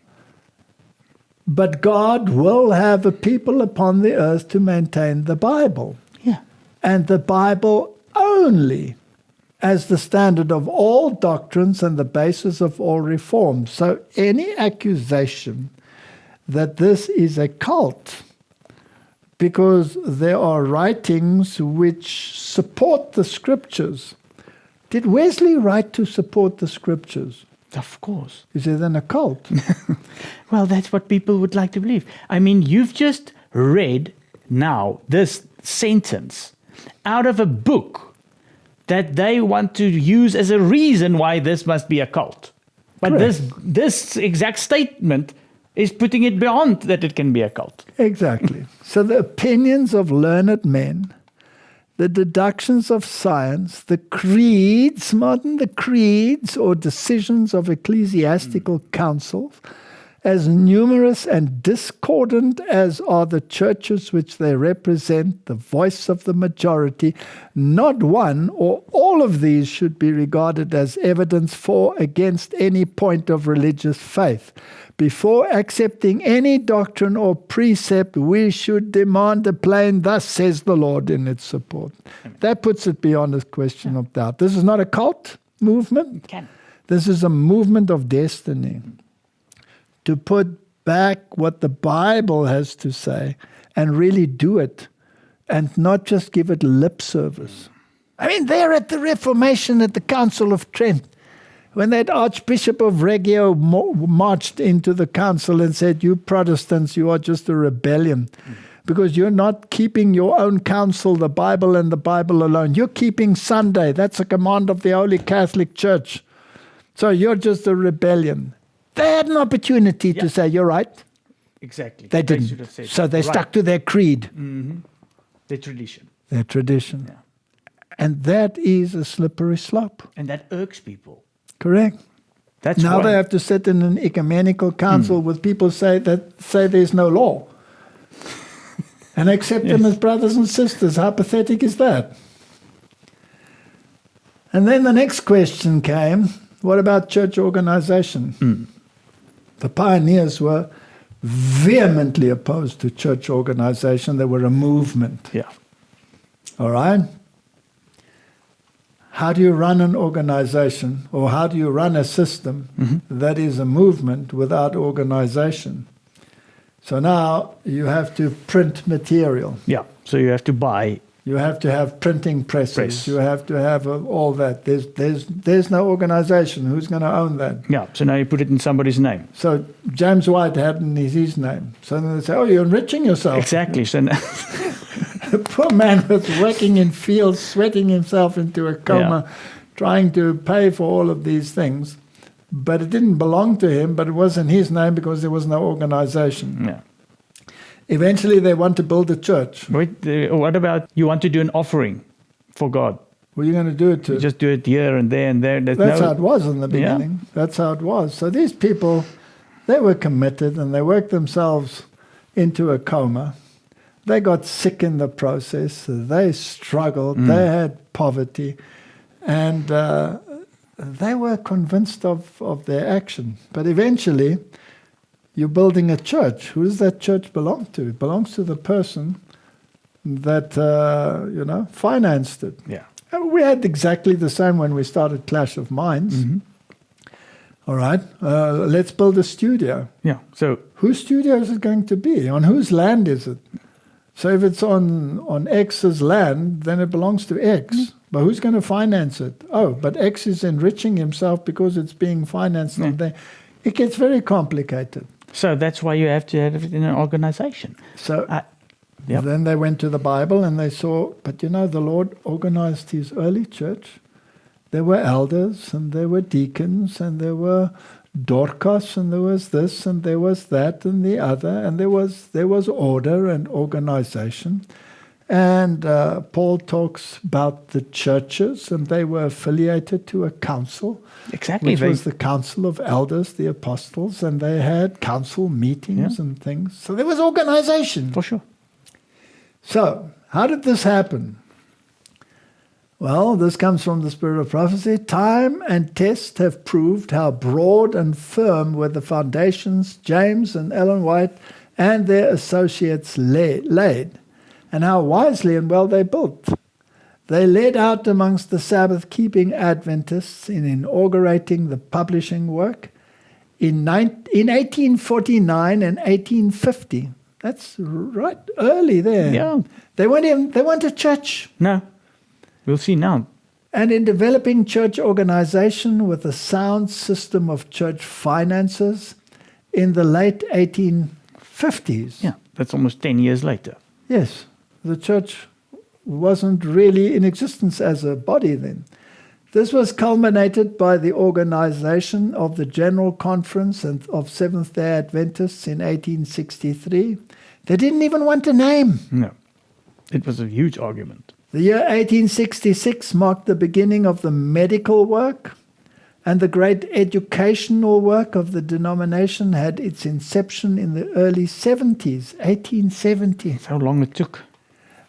But God will have a people upon the earth to maintain the Bible. Yeah. And the Bible only as the standard of all doctrines and the basis of all reforms. So any accusation that this is a cult, because there are writings which support the scriptures. Did Wesley write to support the scriptures? Of course. Is it then a cult? Well, that's what people would like to believe. I mean, you've just read now this sentence out of a book that they want to use as a reason why this must be a cult. But this exact statement is putting it beyond that it can be a cult. Exactly. So the opinions of learned men, the deductions of science, the creeds, the creeds or decisions of ecclesiastical councils, as numerous and discordant as are the churches which they represent, the voice of the majority, not one or all of these should be regarded as evidence for against any point of religious faith. Before accepting any doctrine or precept, we should demand a plain, thus says the Lord, in its support. That puts it beyond a question of doubt. This is not a cult movement. This is a movement of destiny. To put back what the Bible has to say and really do it, and not just give it lip service. I mean, there at the Reformation at the Council of Trent, when that Archbishop of Reggio marched into the council and said, you Protestants, you are just a rebellion, because you're not keeping your own council, the Bible and the Bible alone. You're keeping Sunday. That's a command of the Holy Catholic Church. So you're just a rebellion. They had an opportunity to say, you're right. Exactly. They didn't. should have said, So they stuck to their creed. Mm-hmm. Their tradition. Their tradition. Yeah. And that is a slippery slope. And that irks people. Correct. That's now why they have to sit in an ecumenical council with people say there's no law. And accept them as brothers and sisters. How pathetic is that? And then the next question came, what about church organization? The pioneers were vehemently opposed to church organization. They were a movement. Yeah. All right? how do you run an organization, or how do you run a system that is a movement without organization? So now you have to print material. Yeah. So you have to buy. You have to have printing presses. You have to have all that. There's no organization. Who's going to own that? Yeah. So now you put it in somebody's name. So James White had it in his name. So then they say, oh, you're enriching yourself. Exactly. So now The poor man was working in fields, sweating himself into a coma, trying to pay for all of these things. But it didn't belong to him, but it was in his name because there was no organization. Yeah. Eventually, they want to build a church. Wait, what about you want to do an offering for God? What are you going to do it to? You just do it here and there and there. That's how it was in the beginning. Yeah. That's how it was. So these people, they were committed and they worked themselves into a coma. They got sick in the process. They struggled. They had poverty. And they were convinced of their action. But eventually, you're building a church. Who does that church belong to? It belongs to the person that, financed it. Yeah. And we had exactly the same when we started Clash of Minds. All right, let's build a studio. Yeah. So whose studio is it going to be? On whose land is it? So if it's on X's land, then it belongs to X. But who's going to finance it? Oh, but X is enriching himself because it's being financed on there. It gets very complicated. So that's why you have to have it in an organization. So then they went to the Bible and they saw, but the Lord organized his early church. There were elders and there were deacons and there were Dorcas and there was this and there was that and the other, and there was order and organization. And Paul talks about the churches, and they were affiliated to a council. Exactly. Which was the council of elders, the apostles, and they had council meetings and things. So there was organization. For sure. So how did this happen? Well, this comes from the spirit of prophecy. Time and test have proved how broad and firm were the foundations James and Ellen White and their associates laid, and how wisely and well they built. They led out amongst the Sabbath-keeping Adventists in inaugurating the publishing work in 1849 and 1850. That's right early there. Yeah. They weren't a church. No. We'll see now. And in developing church organization with a sound system of church finances in the late 1850s. Yeah, that's almost 10 years later. Yes, the church wasn't really in existence as a body then. This was culminated by the organization of the General Conference of Seventh-day Adventists in 1863. They didn't even want a name. No, it was a huge argument. The year 1866 marked the beginning of the medical work, and the great educational work of the denomination had its inception in the early 70s, 1870. That's how long it took.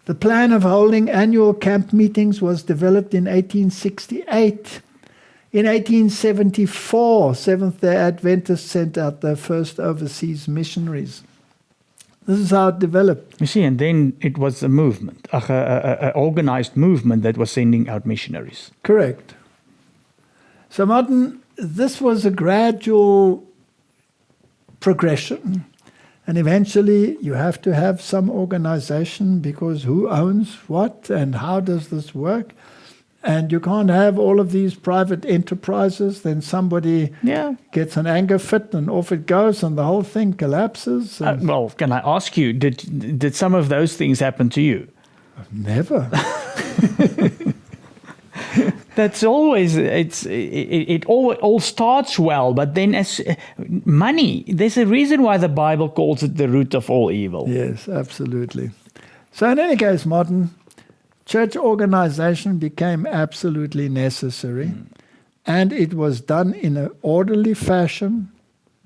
The plan of holding annual camp meetings was developed in 1868. In 1874, Seventh-day Adventists sent out their first overseas missionaries. This is how it developed. You see, and then it was a movement, an organized movement that was sending out missionaries. Correct. So, Martin, this was a gradual progression. And eventually you have to have some organization, because who owns what and how does this work? And you can't have all of these private enterprises. Then somebody gets an anger fit and off it goes and the whole thing collapses. Well, can I ask you, did some of those things happen to you? Never. That's always, it all starts well, but then as money, there's a reason why the Bible calls it the root of all evil. Yes, absolutely. So in any case, Martin, church organization became absolutely necessary, and it was done in an orderly fashion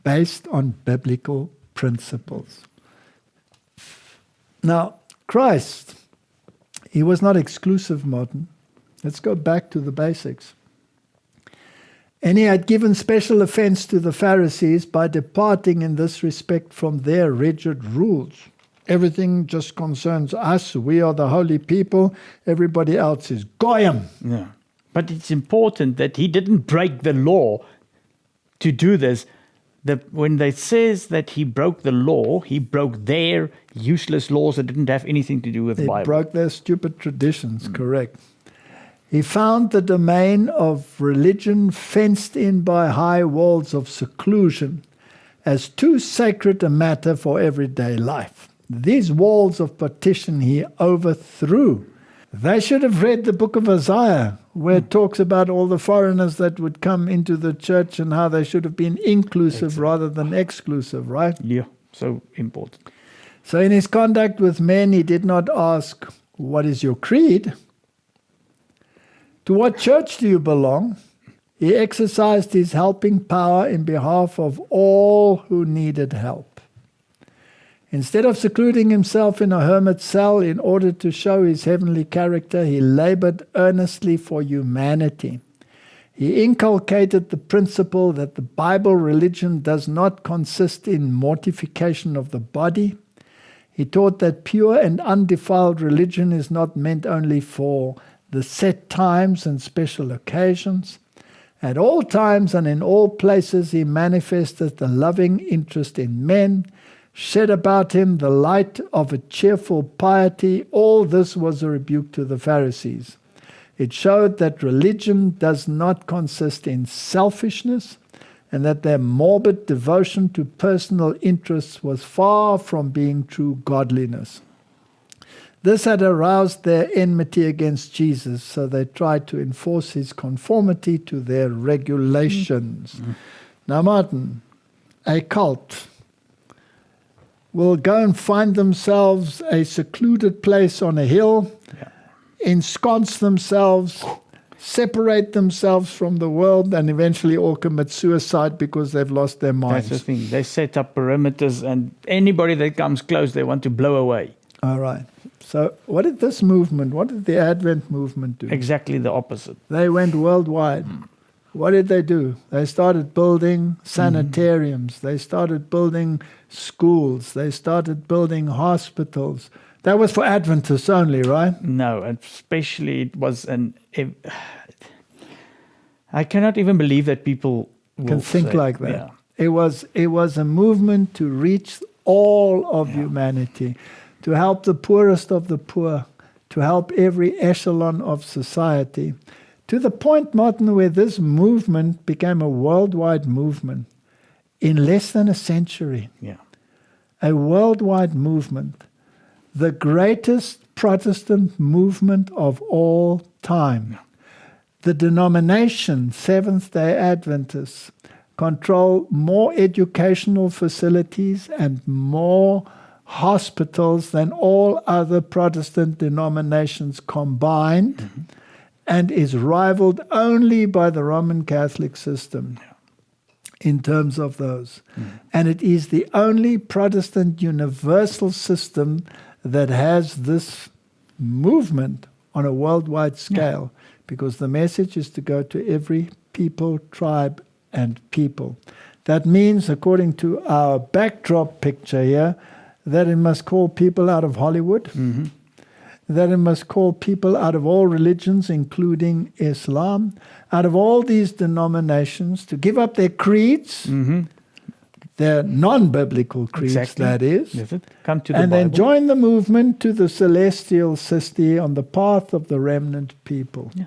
based on biblical principles. Now, Christ, he was not exclusive, Martin. Let's go back to the basics. And he had given special offense to the Pharisees by departing in this respect from their rigid rules. Everything just concerns us. We are the holy people. Everybody else is goyim. Yeah. But it's important that he didn't break the law to do this. When they says that he broke the law, he broke their useless laws that didn't have anything to do with the He Bible. broke their stupid traditions, correct. He found the domain of religion fenced in by high walls of seclusion as too sacred a matter for everyday life. These walls of partition he overthrew. They should have read the book of Isaiah, where it talks about all the foreigners that would come into the church and how they should have been inclusive rather than exclusive, right? Yeah, so important. So in his conduct with men, he did not ask, "What is your creed? To what church do you belong?" He exercised his helping power in behalf of all who needed help. Instead of secluding himself in a hermit cell in order to show his heavenly character, he labored earnestly for humanity. He inculcated the principle that the Bible religion does not consist in mortification of the body. He taught that pure and undefiled religion is not meant only for the set times and special occasions. At all times and in all places he manifested the loving interest in men, shed about him the light of a cheerful piety. All this was a rebuke to the Pharisees. It showed that religion does not consist in selfishness, and that their morbid devotion to personal interests was far from being true godliness. This had aroused their enmity against Jesus, so they tried to enforce his conformity to their regulations. Now, Martin, a cult will go and find themselves a secluded place on a hill, ensconce themselves, separate themselves from the world, and eventually all commit suicide because they've lost their minds. That's the thing. They set up perimeters, and anybody that comes close, they want to blow away. All right. So what did the Advent movement do? Exactly the opposite. They went worldwide. What did they do? They started building sanitariums. They started building schools. They started building hospitals. That was for Adventists only, right? No, especially it was I cannot even believe that people Can think say, like that. Yeah. It was a movement to reach all of humanity, to help the poorest of the poor, to help every echelon of society. To the point, Martin, where this movement became a worldwide movement in less than a century. Yeah. A worldwide movement. The greatest Protestant movement of all time. Yeah. The denomination, Seventh-day Adventists, control more educational facilities and more hospitals than all other Protestant denominations combined, and is rivaled only by the Roman Catholic system in terms of those. And it is the only Protestant universal system that has this movement on a worldwide scale, because the message is to go to every people, tribe, and people. That means, according to our backdrop picture here, that it must call people out of Hollywood, that it must call people out of all religions, including Islam, out of all these denominations, to give up their creeds, their non-biblical creeds, that is, Come to the and Bible. then join the movement to the celestial city on the path of the remnant people. Yeah.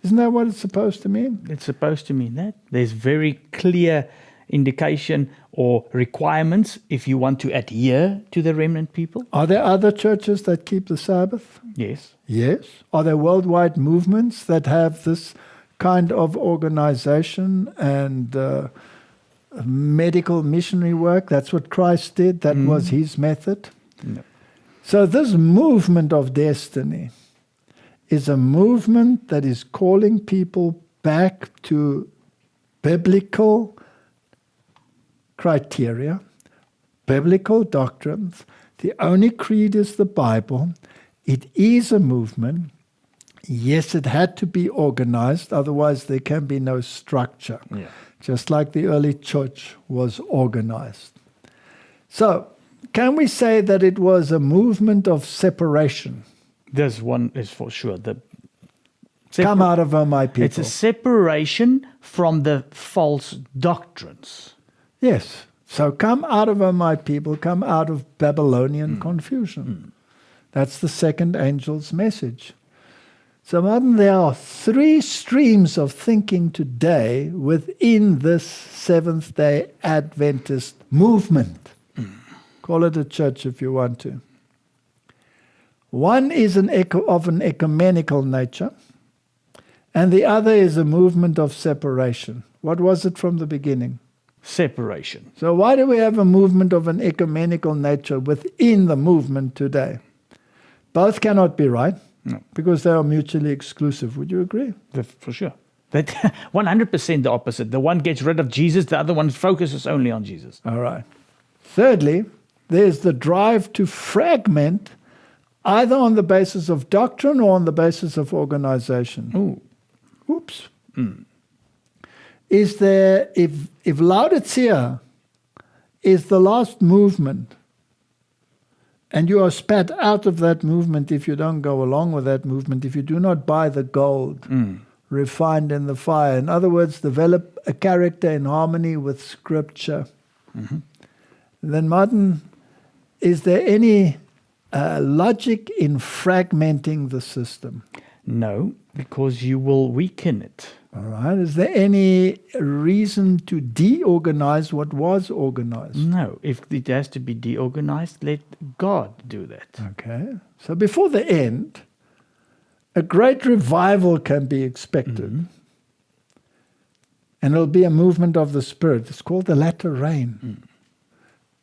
Isn't that what it's supposed to mean? It's supposed to mean that. There's very clear indication or requirements if you want to adhere to the remnant people. Are there other churches that keep the Sabbath? Yes. Yes. Are there worldwide movements that have this kind of organization and medical missionary work? That's what Christ did. That was his method. No. So this movement of destiny is a movement that is calling people back to biblical criteria, biblical doctrines. The only creed is the Bible. It is a movement. Yes, it had to be organized, otherwise there can be no structure. Yeah. Just like the early church was organized. So, can we say that it was a movement of separation? This one is for sure. Come out of her, my people. It's a separation from the false doctrines. Yes. So come out of her, my people. Come out of Babylonian confusion. That's the second angel's message. So, Martin, there are three streams of thinking today within this Seventh-day Adventist movement. Call it a church if you want to. One is of an ecumenical nature, and the other is a movement of separation. What was it from the beginning? Separation. So why do we have a movement of an ecumenical nature within the movement today? Both cannot be right, because they are mutually exclusive. Would you agree? For sure. But 100% the opposite. The one gets rid of Jesus, the other one focuses only on Jesus. All right. Thirdly, there's the drive to fragment either on the basis of doctrine or on the basis of organization. Ooh. Oops. Is there, if Laodicea is the last movement, and you are spat out of that movement if you don't go along with that movement, if you do not buy the gold refined in the fire. In other words, develop a character in harmony with Scripture. Then, Martin, is there any logic in fragmenting the system? No, because you will weaken it. All right. Is there any reason to deorganize what was organized? No. If it has to be deorganized, let God do that. Okay. So before the end, a great revival can be expected. And it'll be a movement of the Spirit. It's called the latter rain.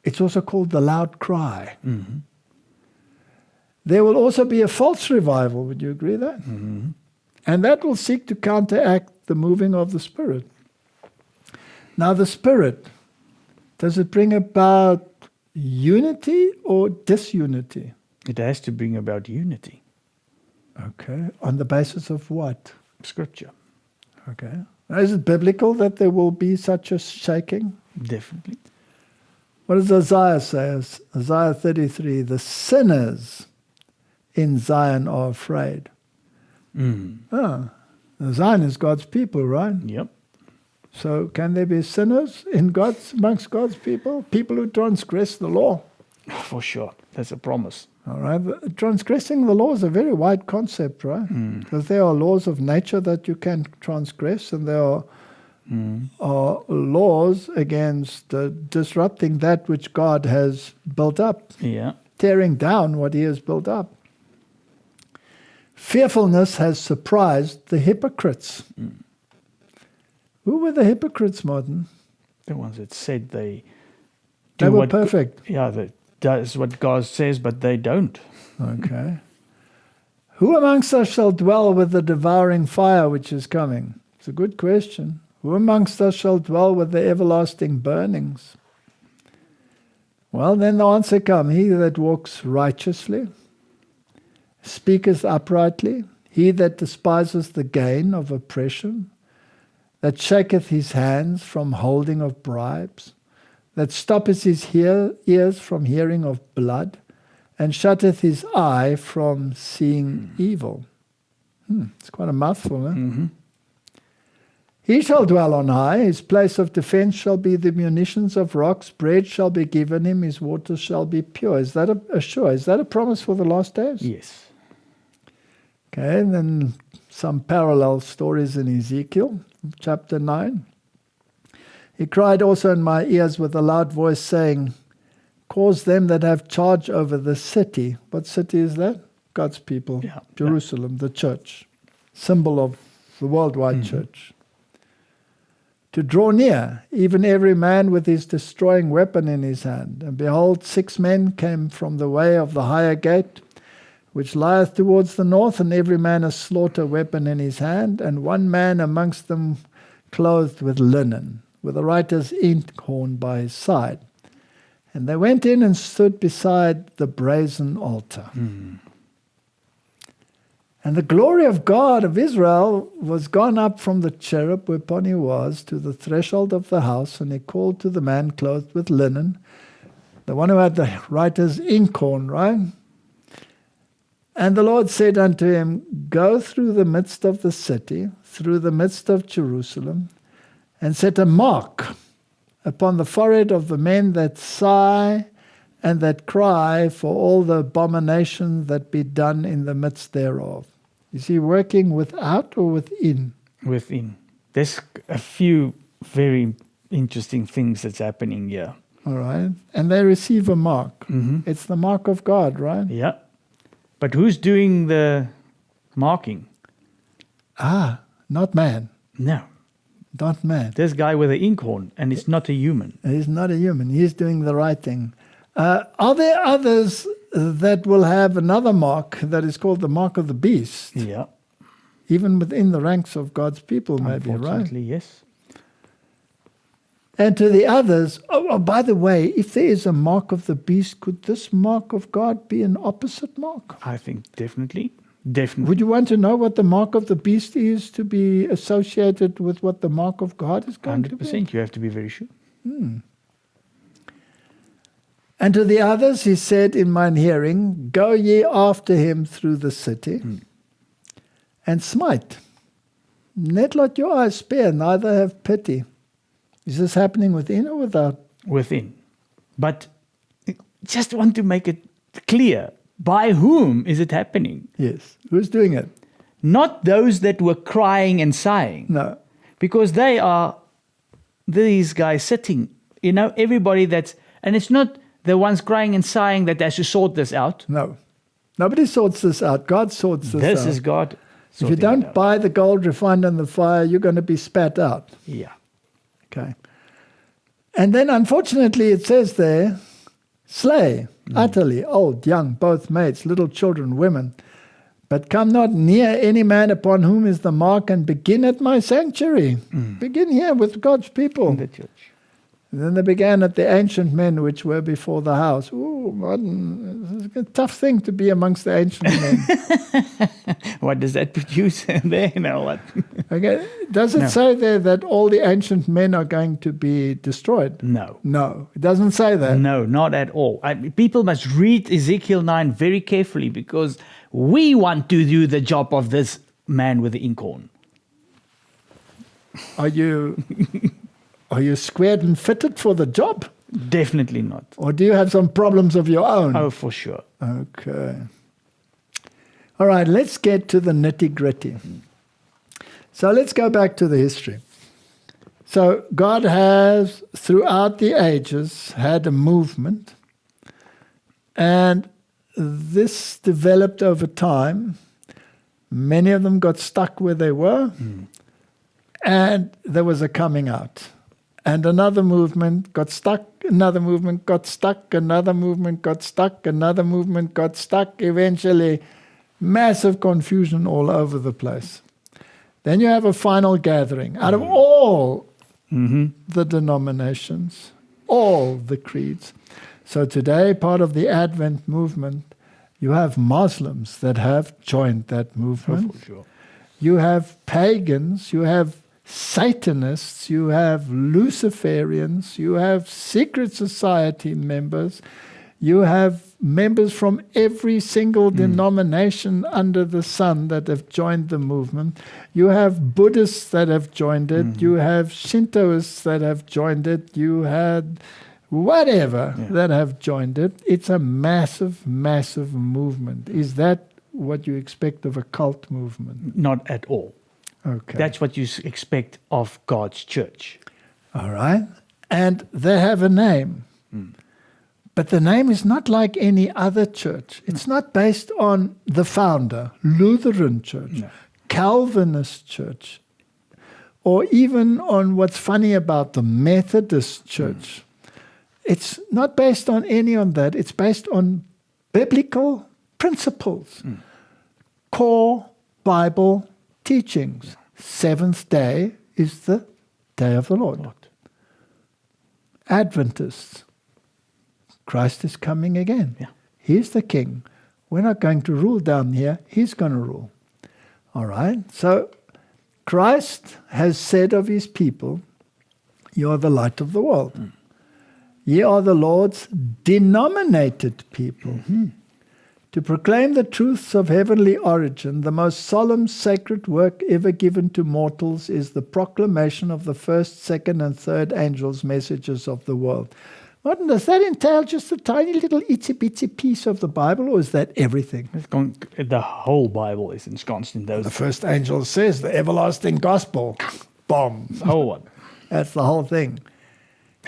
It's also called the loud cry. There will also be a false revival. Would you agree that? And that will seek to counteract the moving of the Spirit. Now the Spirit, does it bring about unity or disunity? It has to bring about unity. Okay. On the basis of what? Scripture. Okay. Now, is it biblical that there will be such a shaking? Definitely. What does Isaiah say? Isaiah 33, the sinners in Zion are afraid. Zion is God's people, right? Yep. So can there be sinners amongst God's people? People who transgress the law. For sure. That's a promise. All right. Transgressing the law is a very wide concept, right? Because there are laws of nature that you can transgress, and there are laws against disrupting that which God has built up. Yeah. Tearing down what he has built up. Fearfulness has surprised the hypocrites. Who were the hypocrites, Martin? The ones that said they were perfect. That does what God says, but they don't. Okay. Who amongst us shall dwell with the devouring fire which is coming? It's a good question. Who amongst us shall dwell with the everlasting burnings? Well, then the answer comes. He that walks righteously, speaketh uprightly, he that despiseth the gain of oppression, that shaketh his hands from holding of bribes, that stoppeth his ears from hearing of blood, and shutteth his eye from seeing evil. It's quite a mouthful, huh? He shall dwell on high, his place of defense shall be the munitions of rocks, bread shall be given him, his waters shall be pure. Is that a promise for the last days? Yes. Okay, and then some parallel stories in Ezekiel, chapter 9. He cried also in my ears with a loud voice, saying, cause them that have charge over the city. What city is that? God's people. Yeah. Jerusalem, the church, symbol of the worldwide church. To draw near, even every man with his destroying weapon in his hand. And behold, 6 men came from the way of the higher gate, which lieth towards the north, and every man a slaughter weapon in his hand, and 1 man amongst them clothed with linen, with a writer's inkhorn by his side. And they went in and stood beside the brazen altar. And the glory of God of Israel was gone up from the cherub whereupon he was to the threshold of the house, and he called to the man clothed with linen, the one who had the writer's inkhorn, right? And the Lord said unto him, Go through the midst of the city, through the midst of Jerusalem, and set a mark upon the forehead of the men that sigh and that cry for all the abominations that be done in the midst thereof. Is he working without or within? Within. There's a few very interesting things that's happening here. All right. And they receive a mark. Mm-hmm. It's the mark of God, right? Yeah. But who's doing the marking? Not man. No. Not man. This guy with the inkhorn, and it's not a human. He's not a human. He's doing the right thing. Are there others that will have another mark that is called the mark of the beast? Yeah. Even within the ranks of God's people, maybe, right? Unfortunately, yes. And to the others, by the way, if there is a mark of the beast, could this mark of God be an opposite mark? I think definitely. Definitely. Would you want to know what the mark of the beast is to be associated with what the mark of God is going to be? 100%. You have to be very sure. And to the others he said in mine hearing, Go ye after him through the city, and smite. Let not your eyes spare, neither have pity. Is this happening within or without? Within. But just want to make it clear, by whom is it happening? Yes. Who's doing it? Not those that were crying and sighing. No. Because they are these guys sitting, everybody that's, and it's not the ones crying and sighing that has to sort this out. No. Nobody sorts this out. God sorts this out. This is God. If you don't buy the gold refined in the fire, you're going to be spat out. Yeah. Okay. And then unfortunately it says there, slay, utterly, old, young, both mates, little children, women. But come not near any man upon whom is the mark, and begin at my sanctuary. Begin here with God's people. In the church. And then they began at the ancient men which were before the house. Ooh, modern, it's a tough thing to be amongst the ancient men. What does that produce there? What? Okay. Does it say there that all the ancient men are going to be destroyed? No. No, it doesn't say that. No, not at all. People must read Ezekiel 9 very carefully, because we want to do the job of this man with the inkhorn. Are you squared and fitted for the job? Definitely not. Or do you have some problems of your own? Oh, for sure. Okay. All right, let's get to the nitty-gritty. So let's go back to the history. So God has, throughout the ages, had a movement, and this developed over time. Many of them got stuck where they were, and there was a coming out. And another movement got stuck, another movement got stuck, another movement got stuck, another movement got stuck. Eventually, massive confusion all over the place. Then you have a final gathering out of all the denominations, all the creeds. So today, part of the Advent movement, you have Muslims that have joined that movement. Oh, for sure. You have pagans, you have Satanists, you have Luciferians, you have secret society members, you have members from every single denomination under the sun that have joined the movement. You have Buddhists that have joined it, you have Shintoists that have joined it, you had whatever that have joined it. It's a massive, massive movement. Is that what you expect of a cult movement? Not at all. Okay. That's what you expect of God's church. All right. And they have a name. But the name is not like any other church. It's not based on the founder, Lutheran church, Calvinist church, or even on what's funny about the Methodist church. It's not based on any of that. It's based on biblical principles, core Bible teachings. Seventh day is the day of the Lord. Adventists, Christ is coming again. Yeah. He's the king. We're not going to rule down here. He's going to rule. All right? So Christ has said of his people, you are the light of the world. Ye are the Lord's denominated people. to proclaim the truths of heavenly origin, the most solemn sacred work ever given to mortals is the proclamation of the first, second, and third angels' messages of the world. Martin, does that entail just a tiny little itsy-bitsy piece of the Bible, or is that everything? The whole Bible is ensconced in those. The first angel says the everlasting gospel. Bomb. The whole one. That's the whole thing.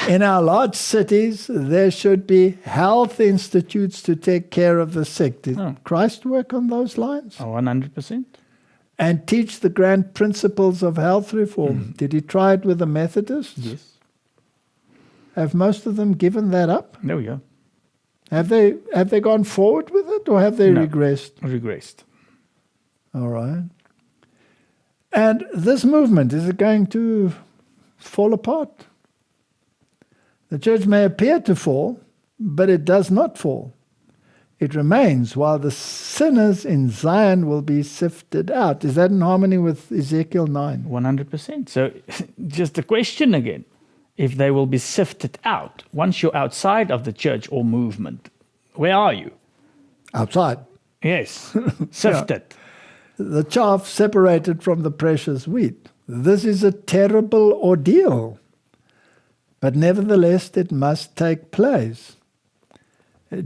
In our large cities, there should be health institutes to take care of the sick. Did Christ work on those lines? 100%. And teach the grand principles of health reform. Did he try it with the Methodists? Yes. Have most of them given that up? There we go. Have they gone forward with it, or have they regressed? Regressed. All right. And this movement, is it going to fall apart? The church may appear to fall, but it does not fall. It remains while the sinners in Zion will be sifted out. Is that in harmony with Ezekiel 9? 100%. So just the question again, if they will be sifted out, once you're outside of the church or movement, where are you? Outside. Yes, sifted. The chaff separated from the precious wheat. This is a terrible ordeal. But nevertheless, it must take place.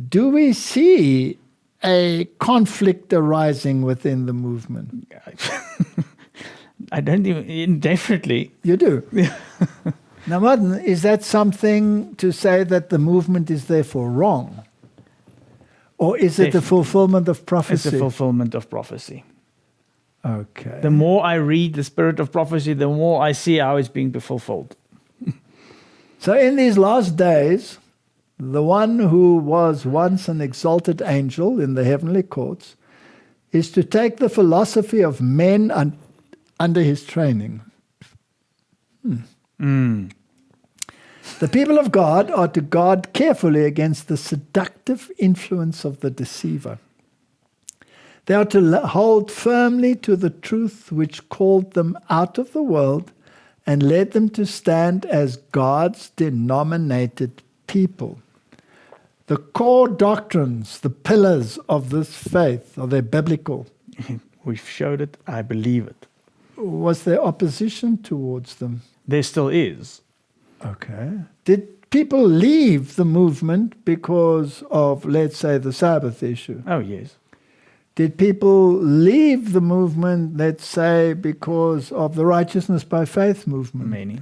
Do we see a conflict arising within the movement? I don't even, definitely. You do? Now, Martin, is that something to say that the movement is therefore wrong? Or is it the fulfillment of prophecy? It's a fulfillment of prophecy. Okay. The more I read the spirit of prophecy, the more I see how it's being fulfilled. So in these last days, the one who was once an exalted angel in the heavenly courts is to take the philosophy of men under his training. The people of God are to guard carefully against the seductive influence of the deceiver. They are to hold firmly to the truth which called them out of the world and led them to stand as God's denominated people. The core doctrines, the pillars of this faith, are they biblical? We've showed it. I believe it. Was there opposition towards them? There still is. Okay. Did people leave the movement because of, let's say, the Sabbath issue? Oh, yes. Did people leave the movement, let's say, because of the righteousness by faith movement? Many.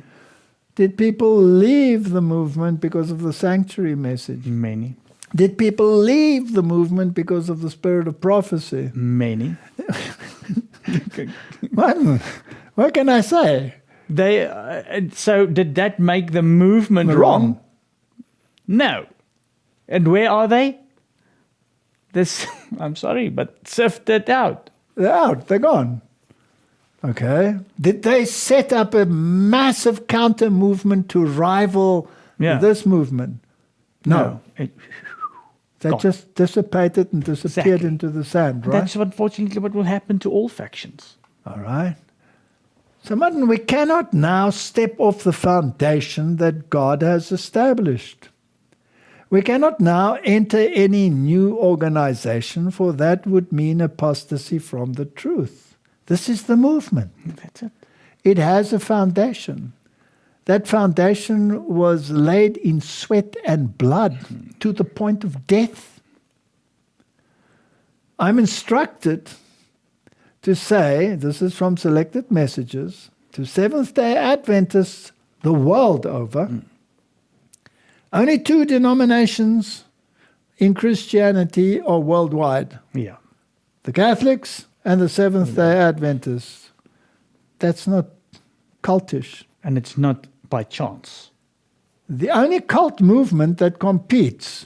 Did people leave the movement because of the sanctuary message? Many. Did people leave the movement because of the spirit of prophecy? Many. What can I say? So did that make the movement wrong? No. And where are they? I'm sorry, but sifted out. They're out. They're gone. Okay. Did they set up a massive counter movement to rival this movement? No. They just dissipated and disappeared into the sand, right? That's unfortunately what will happen to all factions. All right. So, Martin, we cannot now step off the foundation that God has established. We cannot now enter any new organization, for that would mean apostasy from the truth. This is the movement. That's it. It has a foundation. That foundation was laid in sweat and blood to the point of death. I'm instructed to say, this is from Selected Messages, to Seventh-day Adventists the world over, only 2 denominations in Christianity are worldwide. Yeah. The Catholics and the Seventh-day Adventists. That's not cultish. And it's not by chance. The only cult movement that competes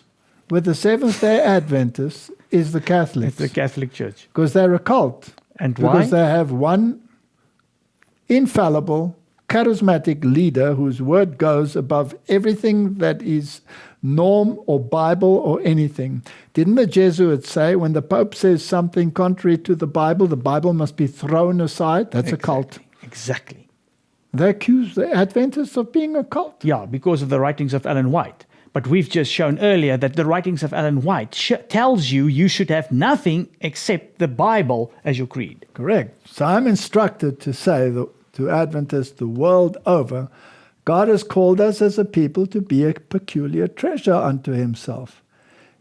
with the Seventh-day Adventists is the Catholics. It's the Catholic Church. Because they're a cult. And why? Because they have one infallible, charismatic leader whose word goes above everything that is norm or Bible or anything. Didn't the Jesuits say when the Pope says something contrary to the Bible must be thrown aside? That's a cult. Exactly. They accuse the Adventists of being a cult. Yeah, because of the writings of Ellen White. But we've just shown earlier that the writings of Ellen White tells you should have nothing except the Bible as your creed. Correct. So I'm instructed to say to Adventists the world over, God has called us as a people to be a peculiar treasure unto himself.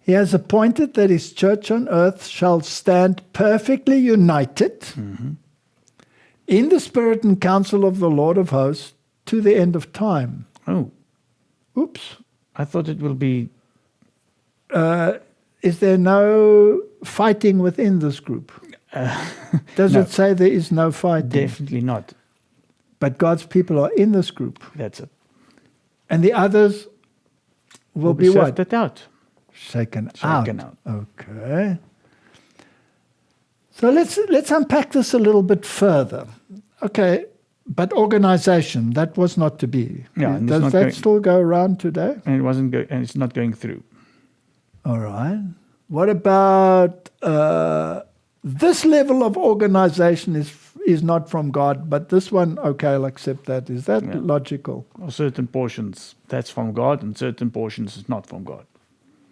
He has appointed that his church on earth shall stand perfectly united in the spirit and counsel of the Lord of hosts to the end of time. Oh, Oops. I thought it will be... Is there no fighting within this group? Does no. it say there is no fighting? Definitely not. But God's people are in this group. That's it. And the others will be what? Sifted out. Shaken Shaken out. Okay. So let's unpack this a little bit further. Okay, but organization, that was not to be. Yeah, and it's Does not that going- still go around today? And it wasn't and it's not going through. All right. What about this level of organization is not from God, but this one, okay, I'll accept that. Is that logical? Or certain portions, that's from God, and certain portions is not from God.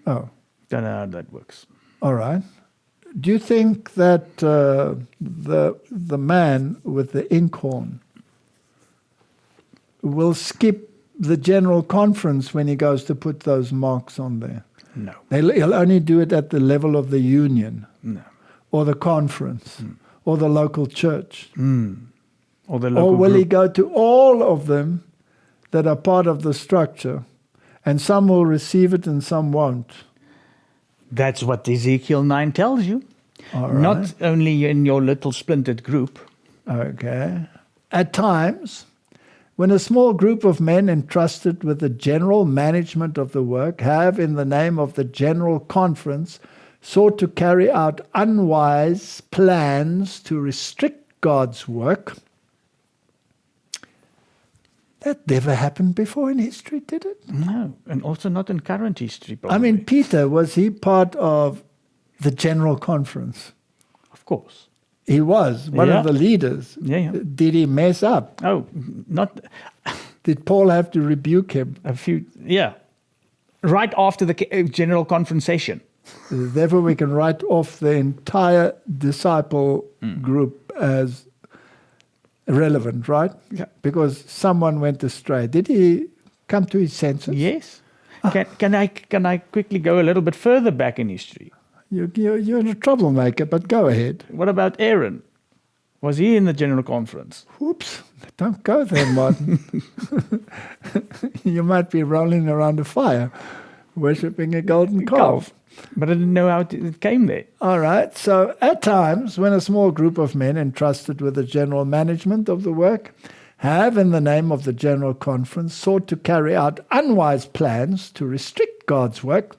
Oh, Don't know how that works. all right. Do you think that the man with the inkhorn will skip the general conference when he goes to put those marks on there? No. He'll only do it at the level of the union No. or the conference or the local church. Or the local Or will he group. go to all of them that are part of the structure, and some will receive it and some won't? That's what Ezekiel 9 tells you. All right. Not only in your little splintered group. Okay. At times, when a small group of men entrusted with the general management of the work have, in the name of the general conference, sought to carry out unwise plans to restrict God's work. That never happened before in history, did it? No. And also not in current history, probably. I mean, Peter, was he part of the general conference? Of course. He was one Yeah. of the leaders. Yeah. Did he mess up? Oh, not Did Paul have to rebuke him? a few... Yeah. Right after the general conference session. Therefore, we can write off the entire disciple group as irrelevant, right? Yeah. Because someone went astray. Did he come to his senses? Yes. Can I quickly go a little bit further back in history? You're a troublemaker, but go ahead. What about Aaron? Was he in the general conference? Whoops. Don't go there, Martin. You might be rolling around a fire, worshipping a golden calf. But I didn't know how it came there. All right. So at times, when a small group of men entrusted with the general management of the work have, in the name of the general conference, sought to carry out unwise plans to restrict God's work,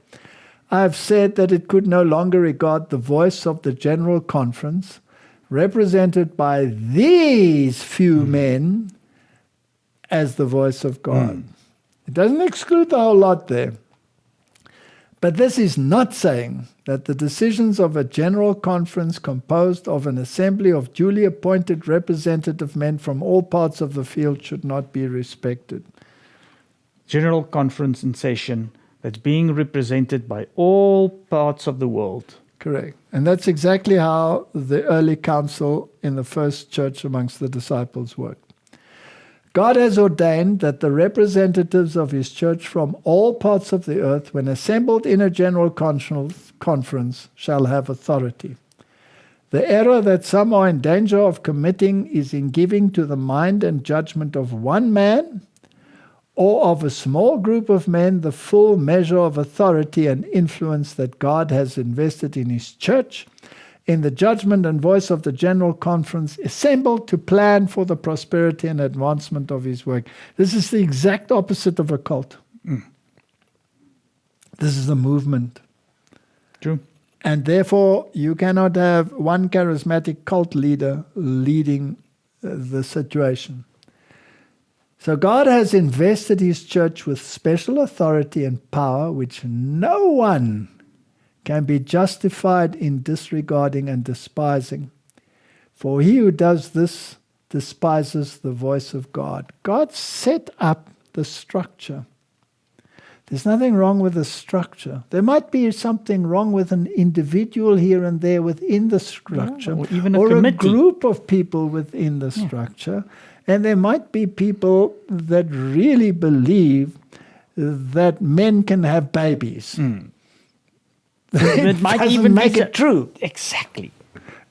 I have said that it could no longer regard the voice of the general conference, represented by these few men, as the voice of God. It doesn't exclude the whole lot there. But this is not saying that the decisions of a general conference composed of an assembly of duly appointed representative men from all parts of the field should not be respected. General conference in session that's being represented by all parts of the world. Correct. And that's exactly how the early council in the first church amongst the disciples worked. God has ordained that the representatives of his church from all parts of the earth, when assembled in a general conference, shall have authority. The error that some are in danger of committing is in giving to the mind and judgment of one man or of a small group of men the full measure of authority and influence that God has invested in his church, in the judgment and voice of the general conference assembled to plan for the prosperity and advancement of his work. This is the exact opposite of a cult. This is a movement. True. And therefore, you cannot have one charismatic cult leader leading the situation. So God has invested his church with special authority and power which no one can be justified in disregarding and despising. For he who does this despises the voice of God. God set up the structure. There's nothing wrong with the structure. There might be something wrong with an individual here and there within the structure, or even a or committee. group of people within the structure. And there might be people that really believe that men can have babies. It might doesn't even make be it true. Exactly.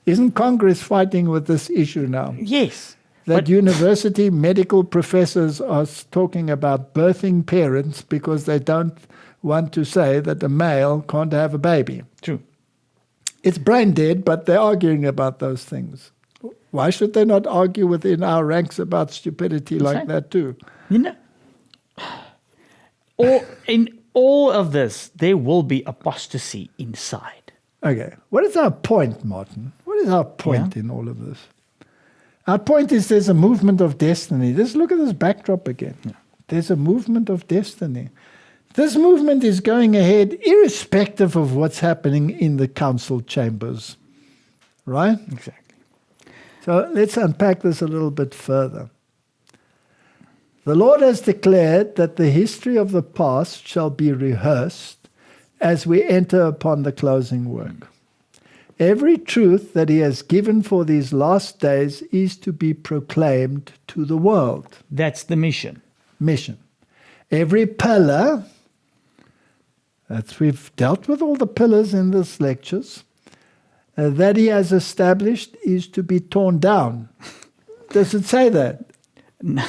Isn't Congress fighting with this issue now? Yes. That university medical professors are talking about birthing parents because they don't want to say that a male can't have a baby. True. It's brain dead, but they're arguing about those things. Why should they not argue within our ranks about stupidity like that too? You know, in all of this, there will be apostasy inside. Okay, what is our point, Martin? What is our point in all of this? Our point is there's a movement of destiny. Just look at this backdrop again. Yeah. There's a movement of destiny. This movement is going ahead irrespective of what's happening in the council chambers. Right? Exactly. So let's unpack this a little bit further. The Lord has declared that the history of the past shall be rehearsed as we enter upon the closing work. Every truth that he has given for these last days is to be proclaimed to the world. That's the mission. Every pillar, we've dealt with all the pillars in this lectures, that he has established is to be torn down. Does it say that? No.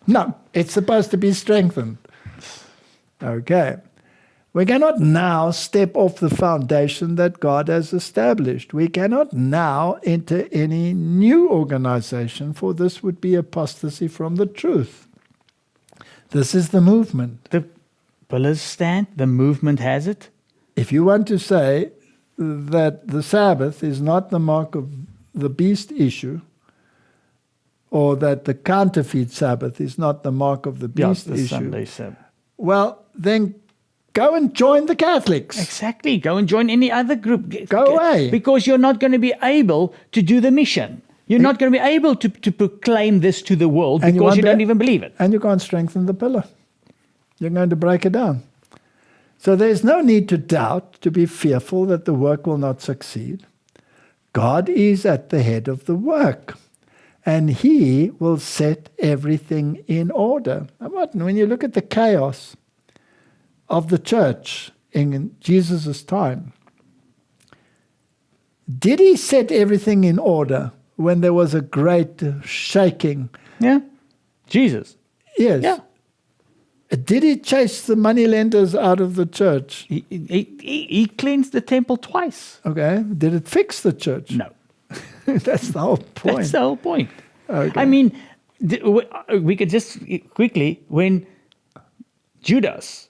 No, it's supposed to be strengthened. Okay. We cannot now step off the foundation that God has established. We cannot now enter any new organization, for this would be apostasy from the truth. This is the movement. The pillars stand, the movement has it. If you want to say that the Sabbath is not the mark of the beast issue, or that the counterfeit Sabbath is not the mark of the beast issue, Sunday Sabbath. Well, then go and join the Catholics. Exactly. Go and join any other group. Go away. Because you're not going to be able to do the mission. You're not going to be able to proclaim this to the world because you don't even believe it. And you can't strengthen the pillar. You're going to break it down. So there's no need to doubt, to be fearful that the work will not succeed. God is at the head of the work, and he will set everything in order. Now, Martin, when you look at the chaos of the church in Jesus' time, did he set everything in order when there was a great shaking? Yeah. Jesus. Yes. Yeah. Did he chase the moneylenders out of the church? He cleansed the temple twice. Okay. Did it fix the church? No. That's the whole point. That's the whole point. Okay. I mean, we could just quickly, when Judas,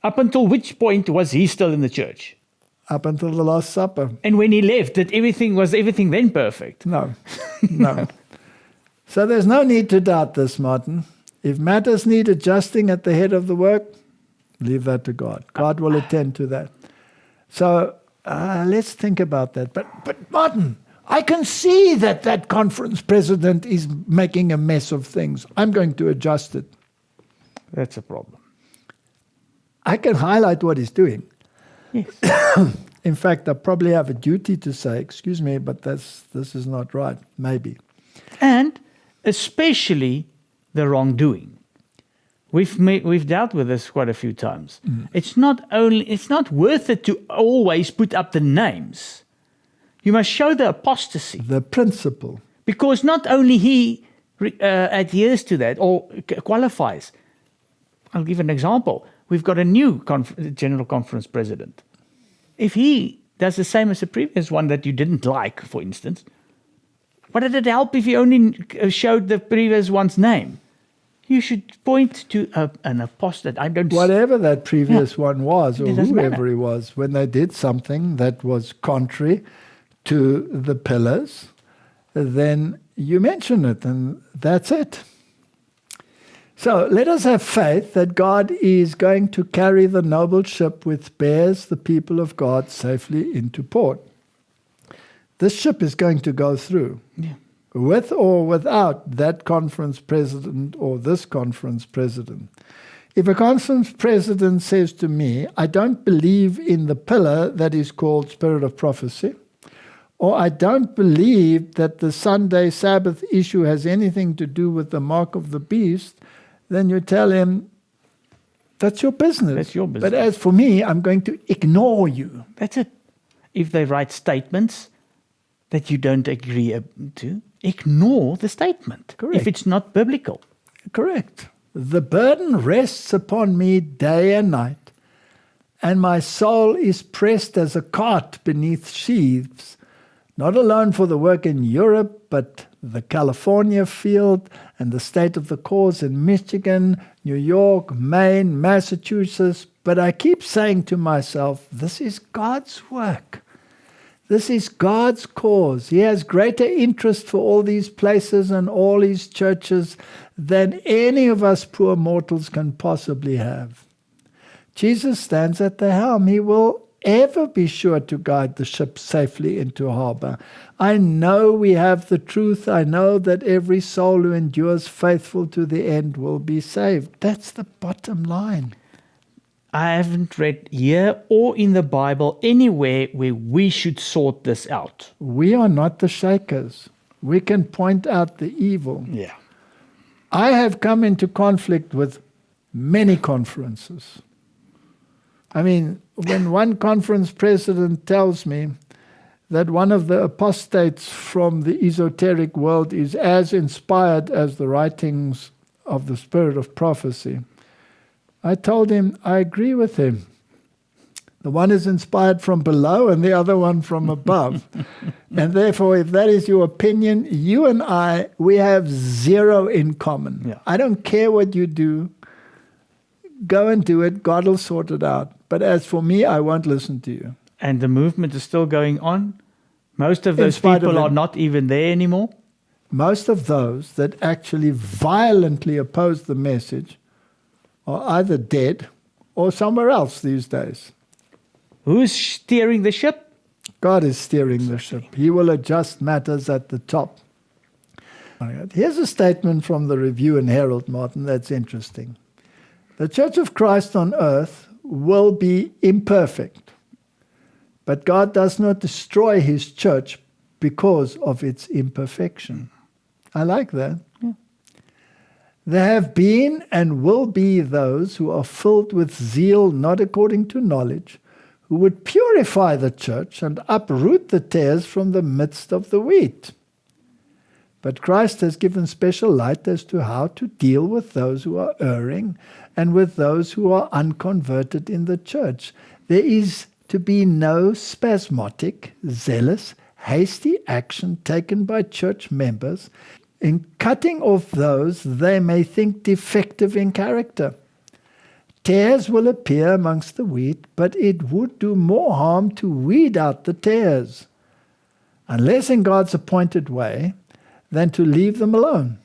up until which point was he still in the church? Up until the Last Supper. And when he left, was everything then perfect? No. No. So there's no need to doubt this, Martin. If matters need adjusting at the head of the work, leave that to God. God will attend to that. So let's think about that. But Martin, I can see that conference president is making a mess of things. I'm going to adjust it. That's a problem. I can highlight what he's doing. Yes. In fact, I probably have a duty to say, excuse me, but this is not right. Maybe. And especially the wrongdoing. We've dealt with this quite a few times. Mm. It's not worth it to always put up the names. You must show the apostasy. The principle. Because not only he adheres to that or qualifies. I'll give an example. We've got a new General Conference president. If he does the same as the previous one that you didn't like, for instance, what did it help if he only showed the previous one's name? You should point to an apostate. Whatever that previous one was, or whoever matter. he was, when they did something that was contrary to the pillars, then you mention it, and that's it. So let us have faith that God is going to carry the noble ship which bears the people of God safely into port. This ship is going to go through. Yeah. With or without that conference president or this conference president. If a conference president says to me, I don't believe in the pillar that is called spirit of prophecy, or I don't believe that the Sunday Sabbath issue has anything to do with the mark of the beast, then you tell him, that's your business. That's your business. But as for me, I'm going to ignore you. That's it. If they write statements that you don't agree to, ignore the statement. Correct. If it's not biblical. Correct. The burden rests upon me day and night, and my soul is pressed as a cart beneath sheaves, not alone for the work in Europe, but the California field and the state of the cause in Michigan, New York, Maine, Massachusetts. But I keep saying to myself, this is God's work. This is God's cause. He has greater interest for all these places and all these churches than any of us poor mortals can possibly have. Jesus stands at the helm. He will ever be sure to guide the ship safely into harbor. I know we have the truth. I know that every soul who endures faithful to the end will be saved. That's the bottom line. I haven't read here or in the Bible anywhere where we should sort this out. We are not the shakers. We can point out the evil. Yeah. I have come into conflict with many conferences. I mean, when one conference president tells me that one of the apostates from the esoteric world is as inspired as the writings of the spirit of prophecy, I told him I agree with him. The one is inspired from below and the other one from above. And therefore, if that is your opinion, you and I, we have zero in common. Yeah. I don't care what you do. Go and do it. God will sort it out. But as for me, I won't listen to you. And the movement is still going on. Most of those spite of people it. are not even there anymore. Most of those that actually violently oppose the message are either dead or somewhere else these days. Who's steering the ship? God is steering the ship. He will adjust matters at the top. Here's a statement from the Review and Herald, Martin, that's interesting. The Church of Christ on earth will be imperfect, but God does not destroy his church because of its imperfection. I like that. Yeah. There have been and will be those who are filled with zeal not according to knowledge, who would purify the church and uproot the tares from the midst of the wheat. But Christ has given special light as to how to deal with those who are erring and with those who are unconverted in the church. There is to be no spasmodic, zealous, hasty action taken by church members in cutting off those they may think defective in character. Tares will appear amongst the wheat, but it would do more harm to weed out the tares, unless in God's appointed way, than to leave them alone.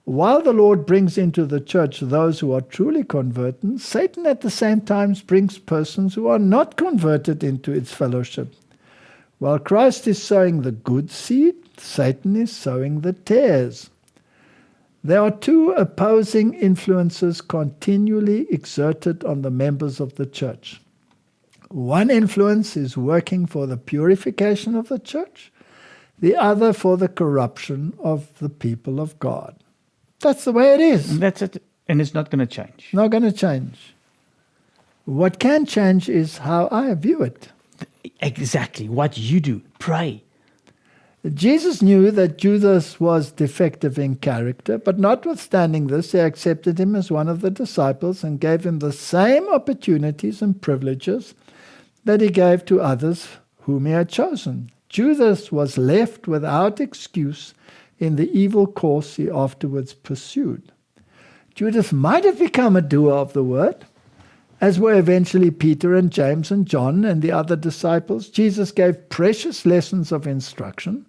While the Lord brings into the church those who are truly converted, Satan at the same time brings persons who are not converted into its fellowship. While Christ is sowing the good seed, Satan is sowing the tares. There are two opposing influences continually exerted on the members of the church. One influence is working for the purification of the church, the other for the corruption of the people of God. That's the way it is. And that's it. And it's not going to change. Not going to change. What can change is how I view it. Exactly. What you do. Pray. Jesus knew that Judas was defective in character, but notwithstanding this, he accepted him as one of the disciples and gave him the same opportunities and privileges that he gave to others whom he had chosen. Judas was left without excuse in the evil course he afterwards pursued. Judas might have become a doer of the word, as were eventually Peter and James and John and the other disciples. Jesus gave precious lessons of instruction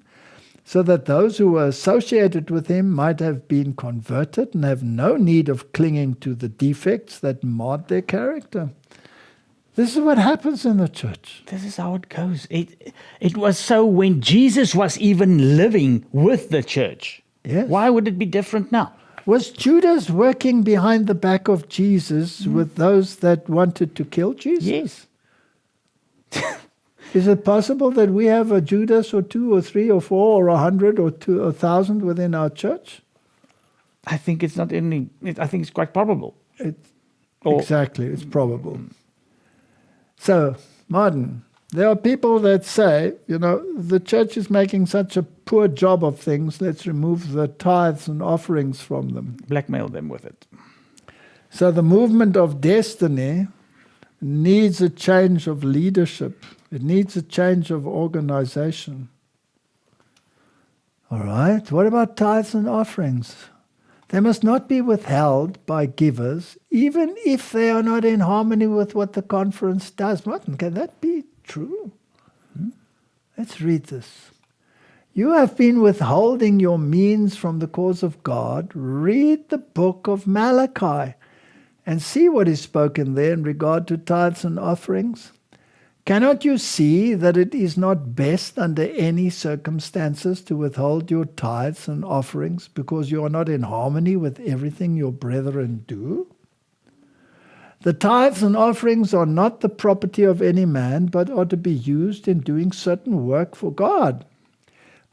so that those who were associated with him might have been converted and have no need of clinging to the defects that marred their character. This is what happens in the church. This is how it goes. It was so when Jesus was even living with the church. Yes. Why would it be different now? Was Judas working behind the back of Jesus with those that wanted to kill Jesus? Yes. Is it possible that we have a Judas or 2 or 3 or 4 or 100 or 1,000 within our church? I think it's not only. I think it's quite probable. Exactly, it's probable. So, Martin, there are people that say, the church is making such a poor job of things, let's remove the tithes and offerings from them. Blackmail them with it. So the movement of destiny needs a change of leadership. It needs a change of organization. All right, what about tithes and offerings? They must not be withheld by givers, even if they are not in harmony with what the conference does. Martin, can that be true? Let's read this. You have been withholding your means from the cause of God. Read the book of Malachi and see what is spoken there in regard to tithes and offerings. Cannot you see that it is not best under any circumstances to withhold your tithes and offerings because you are not in harmony with everything your brethren do? The tithes and offerings are not the property of any man, but are to be used in doing certain work for God.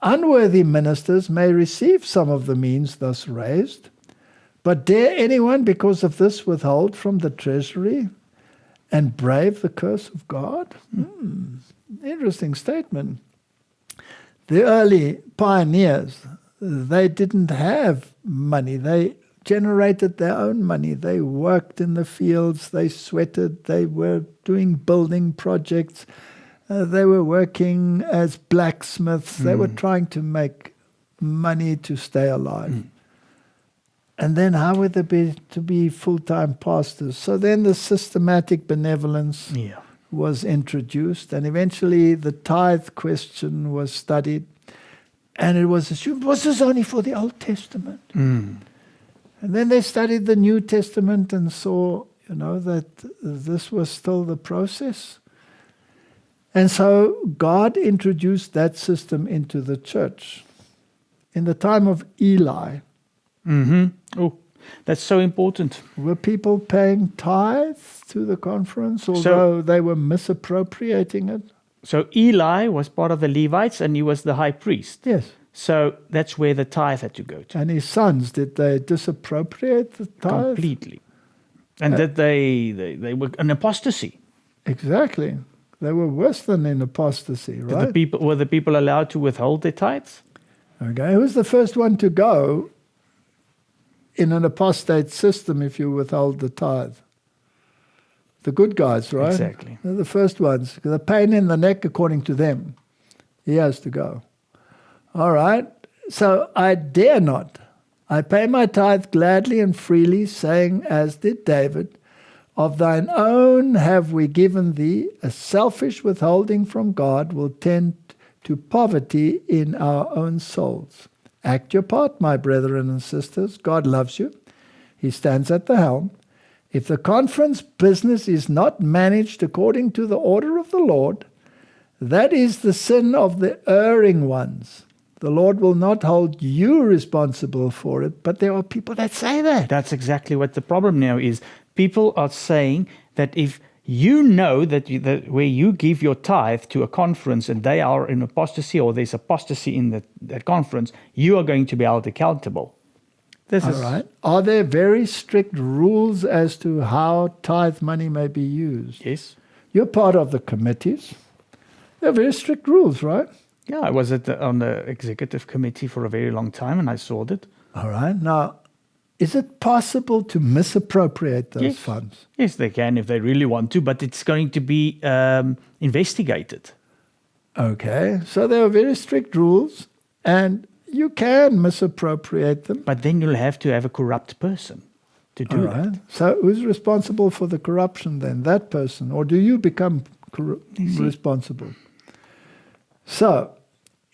Unworthy ministers may receive some of the means thus raised, but dare anyone because of this withhold from the treasury and brave the curse of God? Interesting statement. The early pioneers, they didn't have money. They generated their own money. They worked in the fields. They sweated. They were doing building projects. They were working as blacksmiths. They were trying to make money to stay alive. And then how would they be to be full-time pastors? So then the systematic benevolence was introduced, and eventually the tithe question was studied, and it was assumed, was this only for the Old Testament? And then they studied the New Testament and saw, that this was still the process. And so God introduced that system into the church. In the time of Eli, Oh, that's so important. were people paying tithes to the conference, although they were misappropriating it? So Eli was part of the Levites and he was the high priest. Yes. So that's where the tithe had to go to. And his sons, did they disappropriate the tithe? Completely. And that they were an apostasy. Exactly. They were worse than in apostasy, right? Were the people allowed to withhold their tithes? Okay, who's the first one to go in an apostate system if you withhold the tithe? The good guys, right? Exactly. They're the first ones. The pain in the neck, according to them, he has to go. All right. So I dare not. I pay my tithe gladly and freely, saying, as did David, of thine own have we given thee. A selfish withholding from God will tend to poverty in our own souls. Act your part, my brethren and sisters. God loves you. He stands at the helm. If the conference business is not managed according to the order of the Lord, that is the sin of the erring ones. The Lord will not hold you responsible for it, but there are people that say that. That's exactly what the problem now is. People are saying that if you know that where you give your tithe to a conference and they are in apostasy or there's apostasy in that conference, you are going to be held accountable. All right. Are there very strict rules as to how tithe money may be used? Yes. You're part of the committees. There are very strict rules, right? Yeah, I was on the executive committee for a very long time and I saw that. All right. Now, is it possible to misappropriate those funds? Yes, they can if they really want to, but it's going to be investigated. Okay. So there are very strict rules and you can misappropriate them. But then you'll have to have a corrupt person to do that. So who's responsible for the corruption then? That person? Or do you become responsible? So,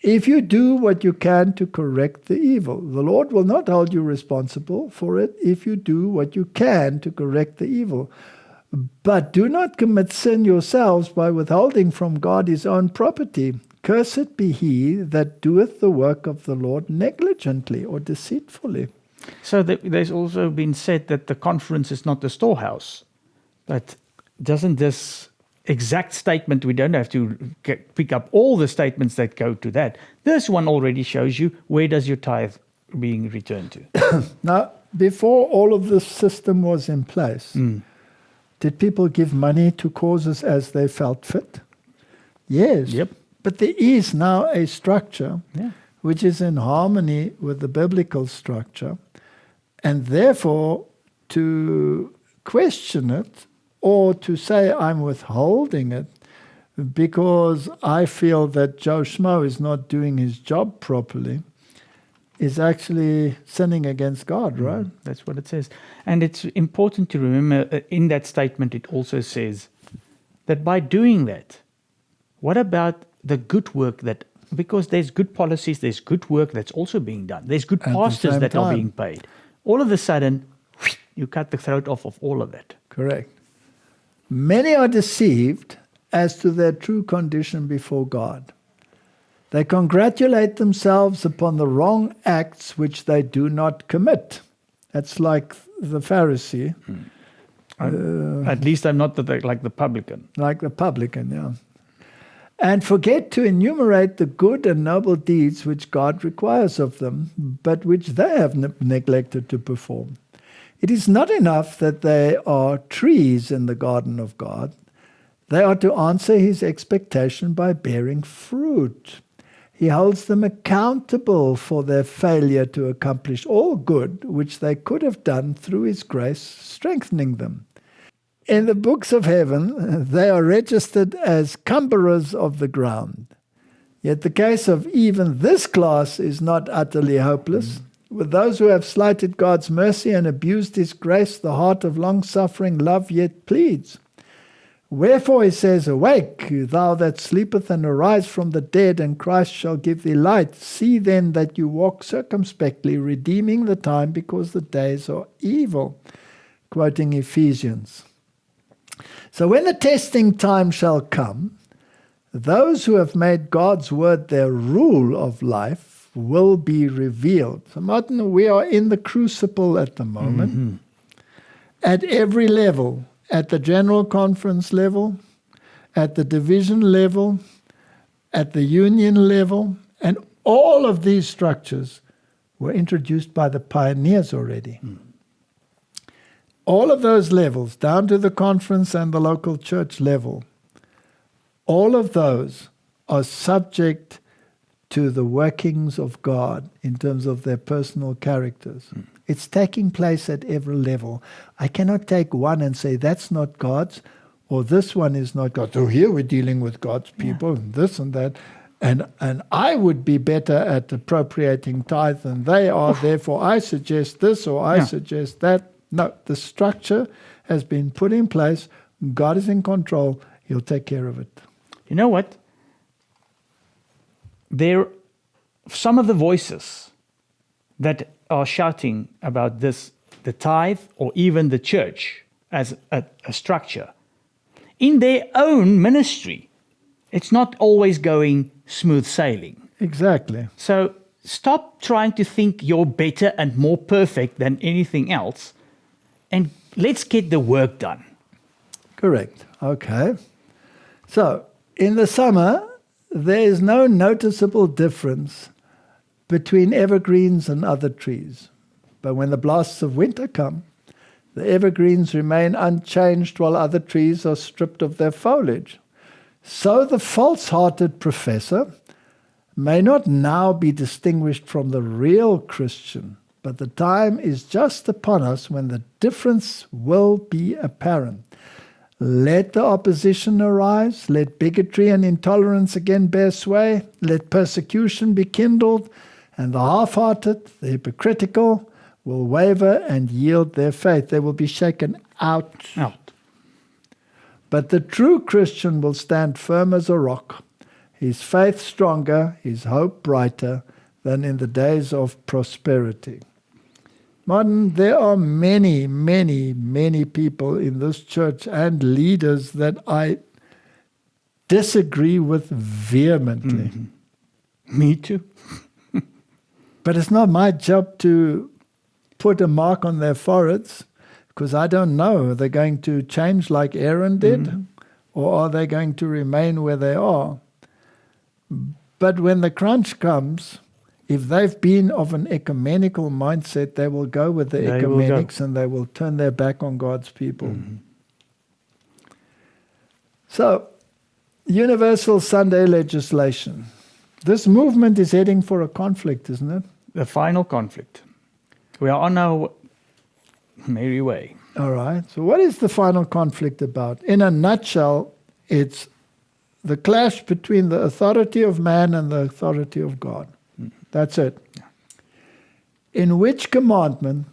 if you do what you can to correct the evil, the Lord will not hold you responsible for it if you do what you can to correct the evil. But do not commit sin yourselves by withholding from God his own property. Cursed be he that doeth the work of the Lord negligently or deceitfully. So there's also been said that the conference is not the storehouse. But doesn't this exact statement, we don't have to pick up all the statements that go to that. This one already shows you where does your tithe being returned to. Now, before all of this system was in place, did people give money to causes as they felt fit? Yes. Yep. But there is now a structure Yeah. which is in harmony with the biblical structure. And therefore, to question it or to say I'm withholding it because I feel that Joe Schmo is not doing his job properly is actually sinning against God, right? That's what it says. And it's important to remember in that statement, it also says that by doing that, what about the good work that, because there's good policies, there's good work that's also being done. There's good At the pastors same that are time. being paid. All of a sudden, you cut the throat off of all of that. Correct. Many are deceived as to their true condition before God. They congratulate themselves upon the wrong acts which they do not commit. That's like the Pharisee. At least I'm not like the publican. Like the publican, yeah. And forget to enumerate the good and noble deeds which God requires of them, but which they have neglected to perform. It is not enough that they are trees in the garden of God. They are to answer his expectation by bearing fruit. He holds them accountable for their failure to accomplish all good which they could have done through his grace, strengthening them. In the books of heaven, they are registered as cumberers of the ground. Yet the case of even this class is not utterly hopeless. With those who have slighted God's mercy and abused his grace, the heart of long-suffering love yet pleads. Wherefore he says, Awake, thou that sleepeth, and arise from the dead, and Christ shall give thee light. See then that you walk circumspectly, redeeming the time, because the days are evil. Quoting Ephesians. So when the testing time shall come, those who have made God's word their rule of life will be revealed. So Martin, we are in the crucible at the moment. At every level, at the general conference level, at the division level, at the union level, and all of these structures were introduced by the pioneers already. All of those levels, down to the conference and the local church level, all of those are subject to the workings of God in terms of their personal characters. It's taking place at every level. I cannot take one and say, that's not God's, or this one is not God's. So here we're dealing with God's people, and this and that. And I would be better at appropriating tithe than they are, therefore I suggest this or I suggest that. No, the structure has been put in place. God is in control. He'll take care of it. You know what? Some of the voices that are shouting about this, the tithe or even the church as a structure, in their own ministry, it's not always going smooth sailing. Exactly. So stop trying to think you're better and more perfect than anything else, and let's get the work done. Correct. Okay. So, in the summer, there is no noticeable difference between evergreens and other trees. But when the blasts of winter come, the evergreens remain unchanged while other trees are stripped of their foliage. So the false-hearted professor may not now be distinguished from the real Christian, but the time is just upon us when the difference will be apparent. Let the opposition arise, let bigotry and intolerance again bear sway, let persecution be kindled, and the half-hearted, the hypocritical, will waver and yield their faith. They will be shaken out. But the true Christian will stand firm as a rock, his faith stronger, his hope brighter than in the days of prosperity. Martin, there are many, many, many people in this church and leaders that I disagree with vehemently. Me too. But it's not my job to put a mark on their foreheads, because I don't know, are they going to change like Aaron did, or are they going to remain where they are? But when the crunch comes, if they've been of an ecumenical mindset, they will go with the ecumenics and they will turn their back on God's people. So, universal Sunday legislation. This movement is heading for a conflict, isn't it? The final conflict. We are on our merry way. All right. So what is the final conflict about? In a nutshell, it's the clash between the authority of man and the authority of God. That's it. In which commandment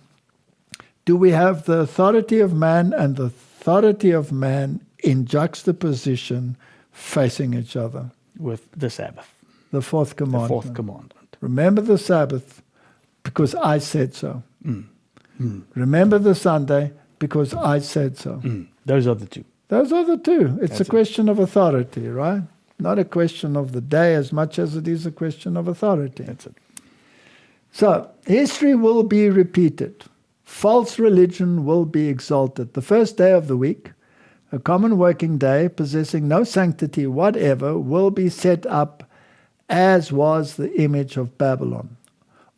do we have the authority of man and the authority of man in juxtaposition facing each other? With the Sabbath. The fourth commandment. The fourth commandment. Remember the Sabbath because I said so. Remember the Sunday because I said so. Those are the two. Those are the two. It's a question of authority, right? Not a question of the day as much as it is a question of authority. That's it. So, history will be repeated. False religion will be exalted. The first day of the week, a common working day possessing no sanctity whatever, will be set up as was the image of Babylon.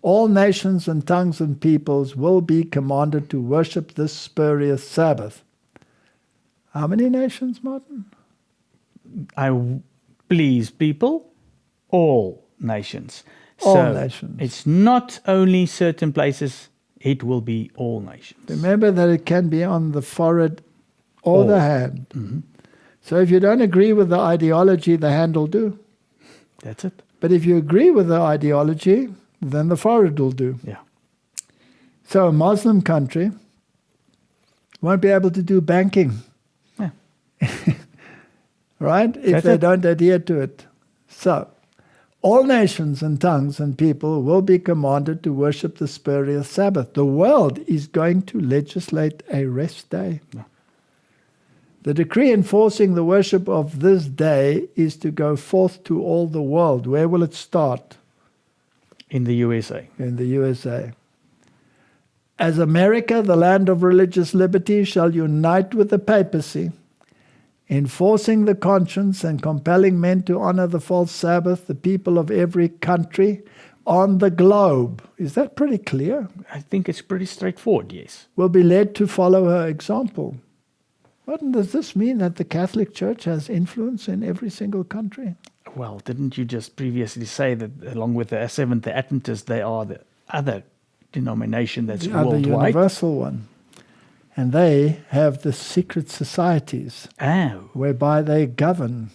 All nations and tongues and peoples will be commanded to worship this spurious Sabbath. How many nations, Martin? Please, people, all nations. All nations. It's not only certain places, it will be all nations. Remember that it can be on the forehead or the hand. So if you don't agree with the ideology, the hand will do. That's it. But if you agree with the ideology, then the forehead will do. Yeah. So a Muslim country won't be able to do banking. Yeah. Right? If they don't adhere to it. So, all nations and tongues and people will be commanded to worship the spurious Sabbath. The world is going to legislate a rest day. Yeah. The decree enforcing the worship of this day is to go forth to all the world. Where will it start? In the USA. In the USA. As America, the land of religious liberty, shall unite with the papacy, enforcing the conscience and compelling men to honor the false Sabbath, the people of every country on the globe. Is that pretty clear? I think it's pretty straightforward, yes. Will be led to follow her example. What does this mean, that the Catholic Church has influence in every single country? Well, didn't you just previously say that along with the Seventh Adventists, they are the other denomination that's worldwide? The universal one. And they have the secret societies whereby they govern.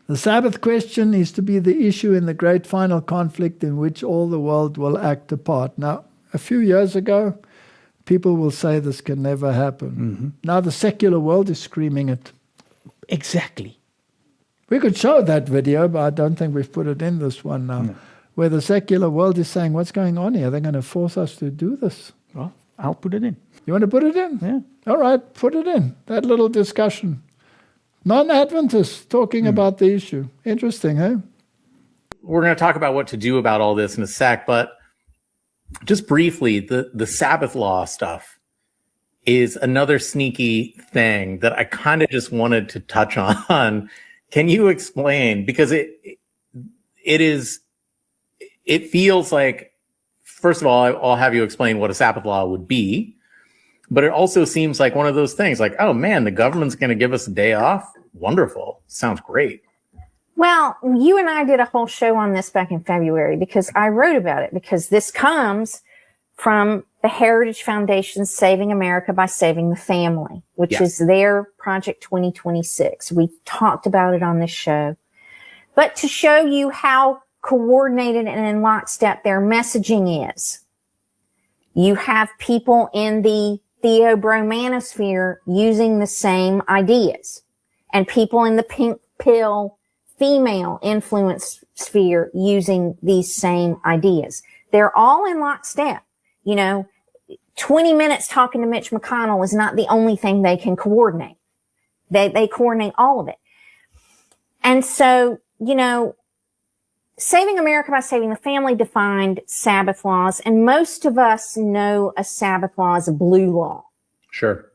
The Sabbath question is to be the issue in the great final conflict in which all the world will act a part. Now, a few years ago, people will say this can never happen. Now the secular world is screaming it. Exactly. We could show that video, but I don't think we've put it in this one now, where the secular world is saying, what's going on here? They're going to force us to do this. Well, I'll put it in. You want to put it in? Yeah. All right, put it in. That little discussion. Non-Adventists talking about the issue. Interesting, eh? We're going to talk about what to do about all this in a sec, but just briefly, the Sabbath law stuff is another sneaky thing that I kind of just wanted to touch on. Can you explain? Because it feels like, first of all, I'll have you explain what a Sabbath law would be, but it also seems like one of those things like, oh man, the government's going to give us a day off? Wonderful. Sounds great. Well, you and I did a whole show on this back in February because I wrote about it, because this comes from the Heritage Foundation's Saving America by Saving the Family, which is their Project 2026. We talked about it on this show. But to show you how coordinated and in lockstep their messaging is, you have people in the theobromanosphere using the same ideas, and people in the pink pill female influence sphere using these same ideas. They're all in lockstep. 20 minutes talking to Mitch McConnell is not the only thing they can coordinate. They coordinate all of it. And so, Saving America by Saving the Family defined Sabbath laws, and most of us know a Sabbath law as a blue law. Sure.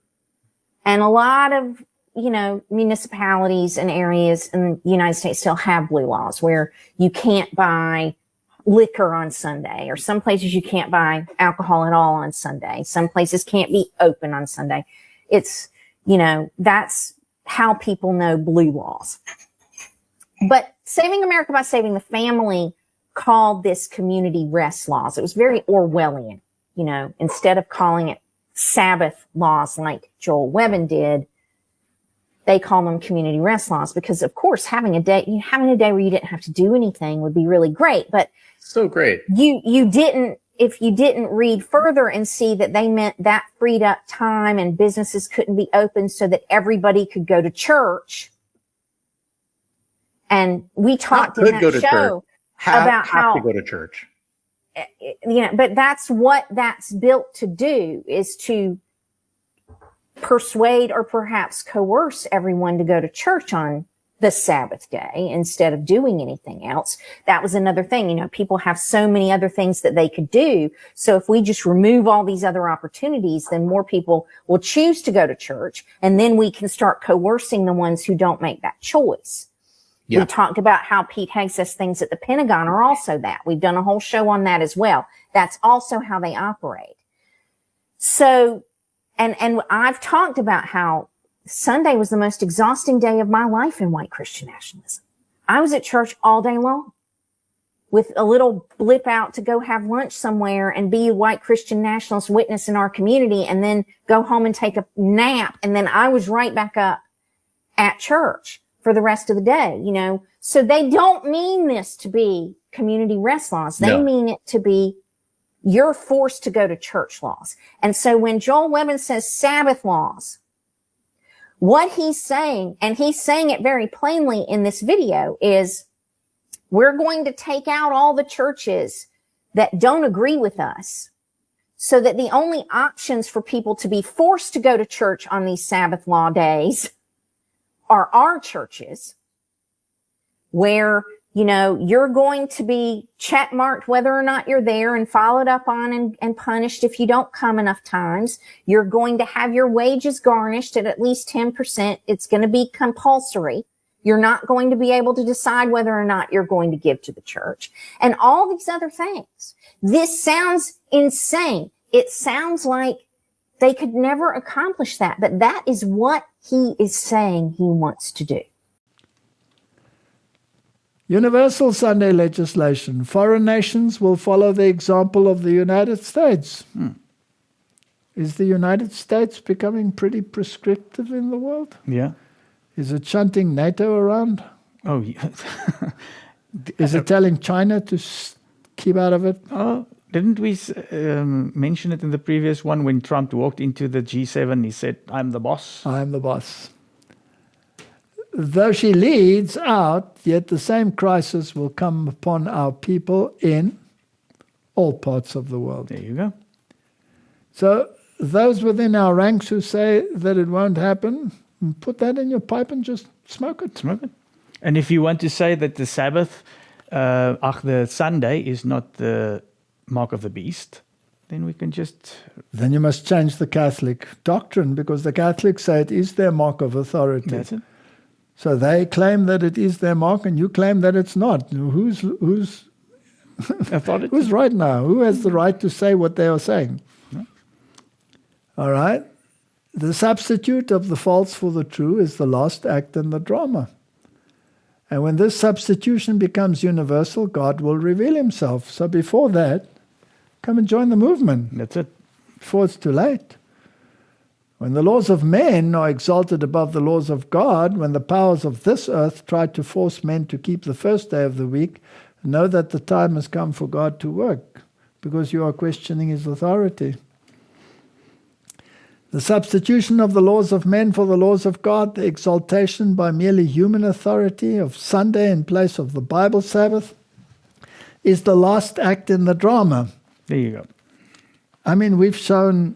And a lot of, municipalities and areas in the United States still have blue laws where you can't buy liquor on Sunday, or some places you can't buy alcohol at all on Sunday. Some places can't be open on Sunday. It's, that's how people know blue laws. But Saving America by Saving the Family called this community rest laws. It was very Orwellian, instead of calling it Sabbath laws like Joel Webbin did, they call them community rest laws because, of course, having a day where you didn't have to do anything would be really great. But so great. If you didn't read further and see that they meant that freed up time and businesses couldn't be open so that everybody could go to church. And we talked in that show about how to go to church. But that's what that's built to do, is to persuade or perhaps coerce everyone to go to church on the Sabbath day instead of doing anything else. That was another thing. People have so many other things that they could do. So if we just remove all these other opportunities, then more people will choose to go to church. And then we can start coercing the ones who don't make that choice. Yeah. We talked about how Pete Hegseth's things at the Pentagon are also that. We've done a whole show on that as well. That's also how they operate. So, and I've talked about how Sunday was the most exhausting day of my life in white Christian nationalism. I was at church all day long with a little blip out to go have lunch somewhere and be a white Christian nationalist witness in our community, and then go home and take a nap. And then I was right back up at church for the rest of the day, So they don't mean this to be community rest laws. They mean it to be you're forced to go to church laws. And so when Joel Webbin says Sabbath laws, what he's saying, and he's saying it very plainly in this video, is we're going to take out all the churches that don't agree with us, so that the only options for people to be forced to go to church on these Sabbath law days are our churches, where, you're going to be check marked whether or not you're there and followed up on and punished if you don't come enough times. You're going to have your wages garnished at least 10%. It's going to be compulsory. You're not going to be able to decide whether or not you're going to give to the church, and all these other things. This sounds insane. It sounds like they could never accomplish that, but that is what he is saying he wants to do. Universal Sunday legislation. Foreign nations will follow the example of the United States. Is the United States becoming pretty prescriptive in the world? Yeah. Is it shunting NATO around? Oh, yeah. Is it telling China to keep out of it? Oh, didn't we mention it in the previous one when Trump walked into the G7? He said, "I'm the boss." I'm the boss. Though she leads out, yet the same crisis will come upon our people in all parts of the world. There you go. So those within our ranks who say that it won't happen, put that in your pipe and just smoke it. Smoke it. And if you want to say that the Sabbath, the Sunday, is not the mark of the beast, then we can just... Then you must change the Catholic doctrine, because the Catholics say it is their mark of authority. That's it. So they claim that it is their mark, and you claim that it's not. Who's authority? Who's right now? Who has the right to say what they are saying? No. All right. The substitute of the false for the true is the last act in the drama. And when this substitution becomes universal, God will reveal himself. So before that, come and join the movement. That's it. Before it's too late. When the laws of men are exalted above the laws of God, when the powers of this earth try to force men to keep the first day of the week, know that the time has come for God to work, because you are questioning his authority. The substitution of the laws of men for the laws of God, the exaltation by merely human authority of Sunday in place of the Bible Sabbath, is the last act in the drama. There you go. I mean, we've shown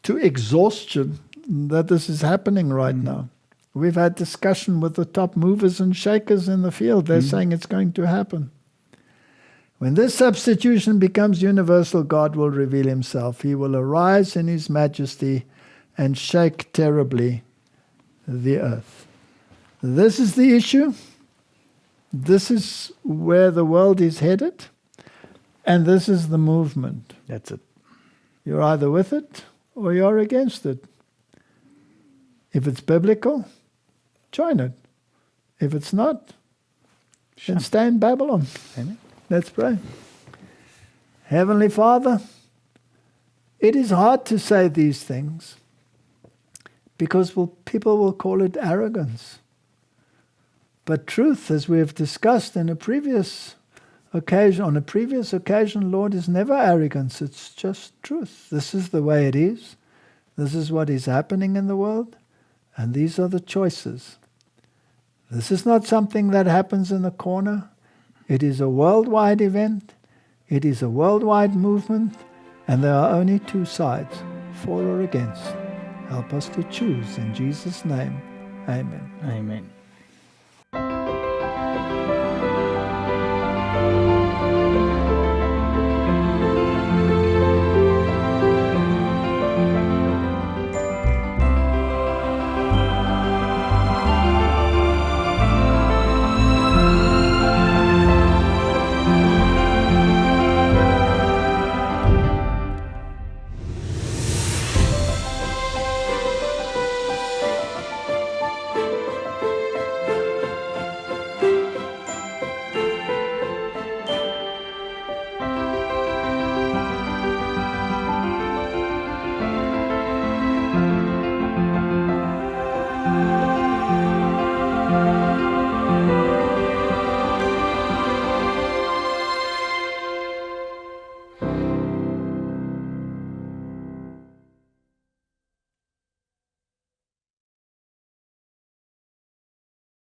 to exhaustion that this is happening right now. We've had discussion with the top movers and shakers in the field. They're saying it's going to happen. When this substitution becomes universal, God will reveal himself. He will arise in his majesty and shake terribly the earth. This is the issue. This is where the world is headed. And this is the movement. That's it. You're either with it or you're against it. If it's biblical, join it. If it's not, then stay in Babylon. Amen. Let's pray. Heavenly Father, it is hard to say these things because people will call it arrogance. But truth, as we have discussed in a previous occasion, Lord, is never arrogance. It's just truth. This is the way it is. This is what is happening in the world. And these are the choices. This is not something that happens in a corner. It is a worldwide event. It is a worldwide movement. And there are only two sides, for or against. Help us to choose. In Jesus' name, amen. Amen.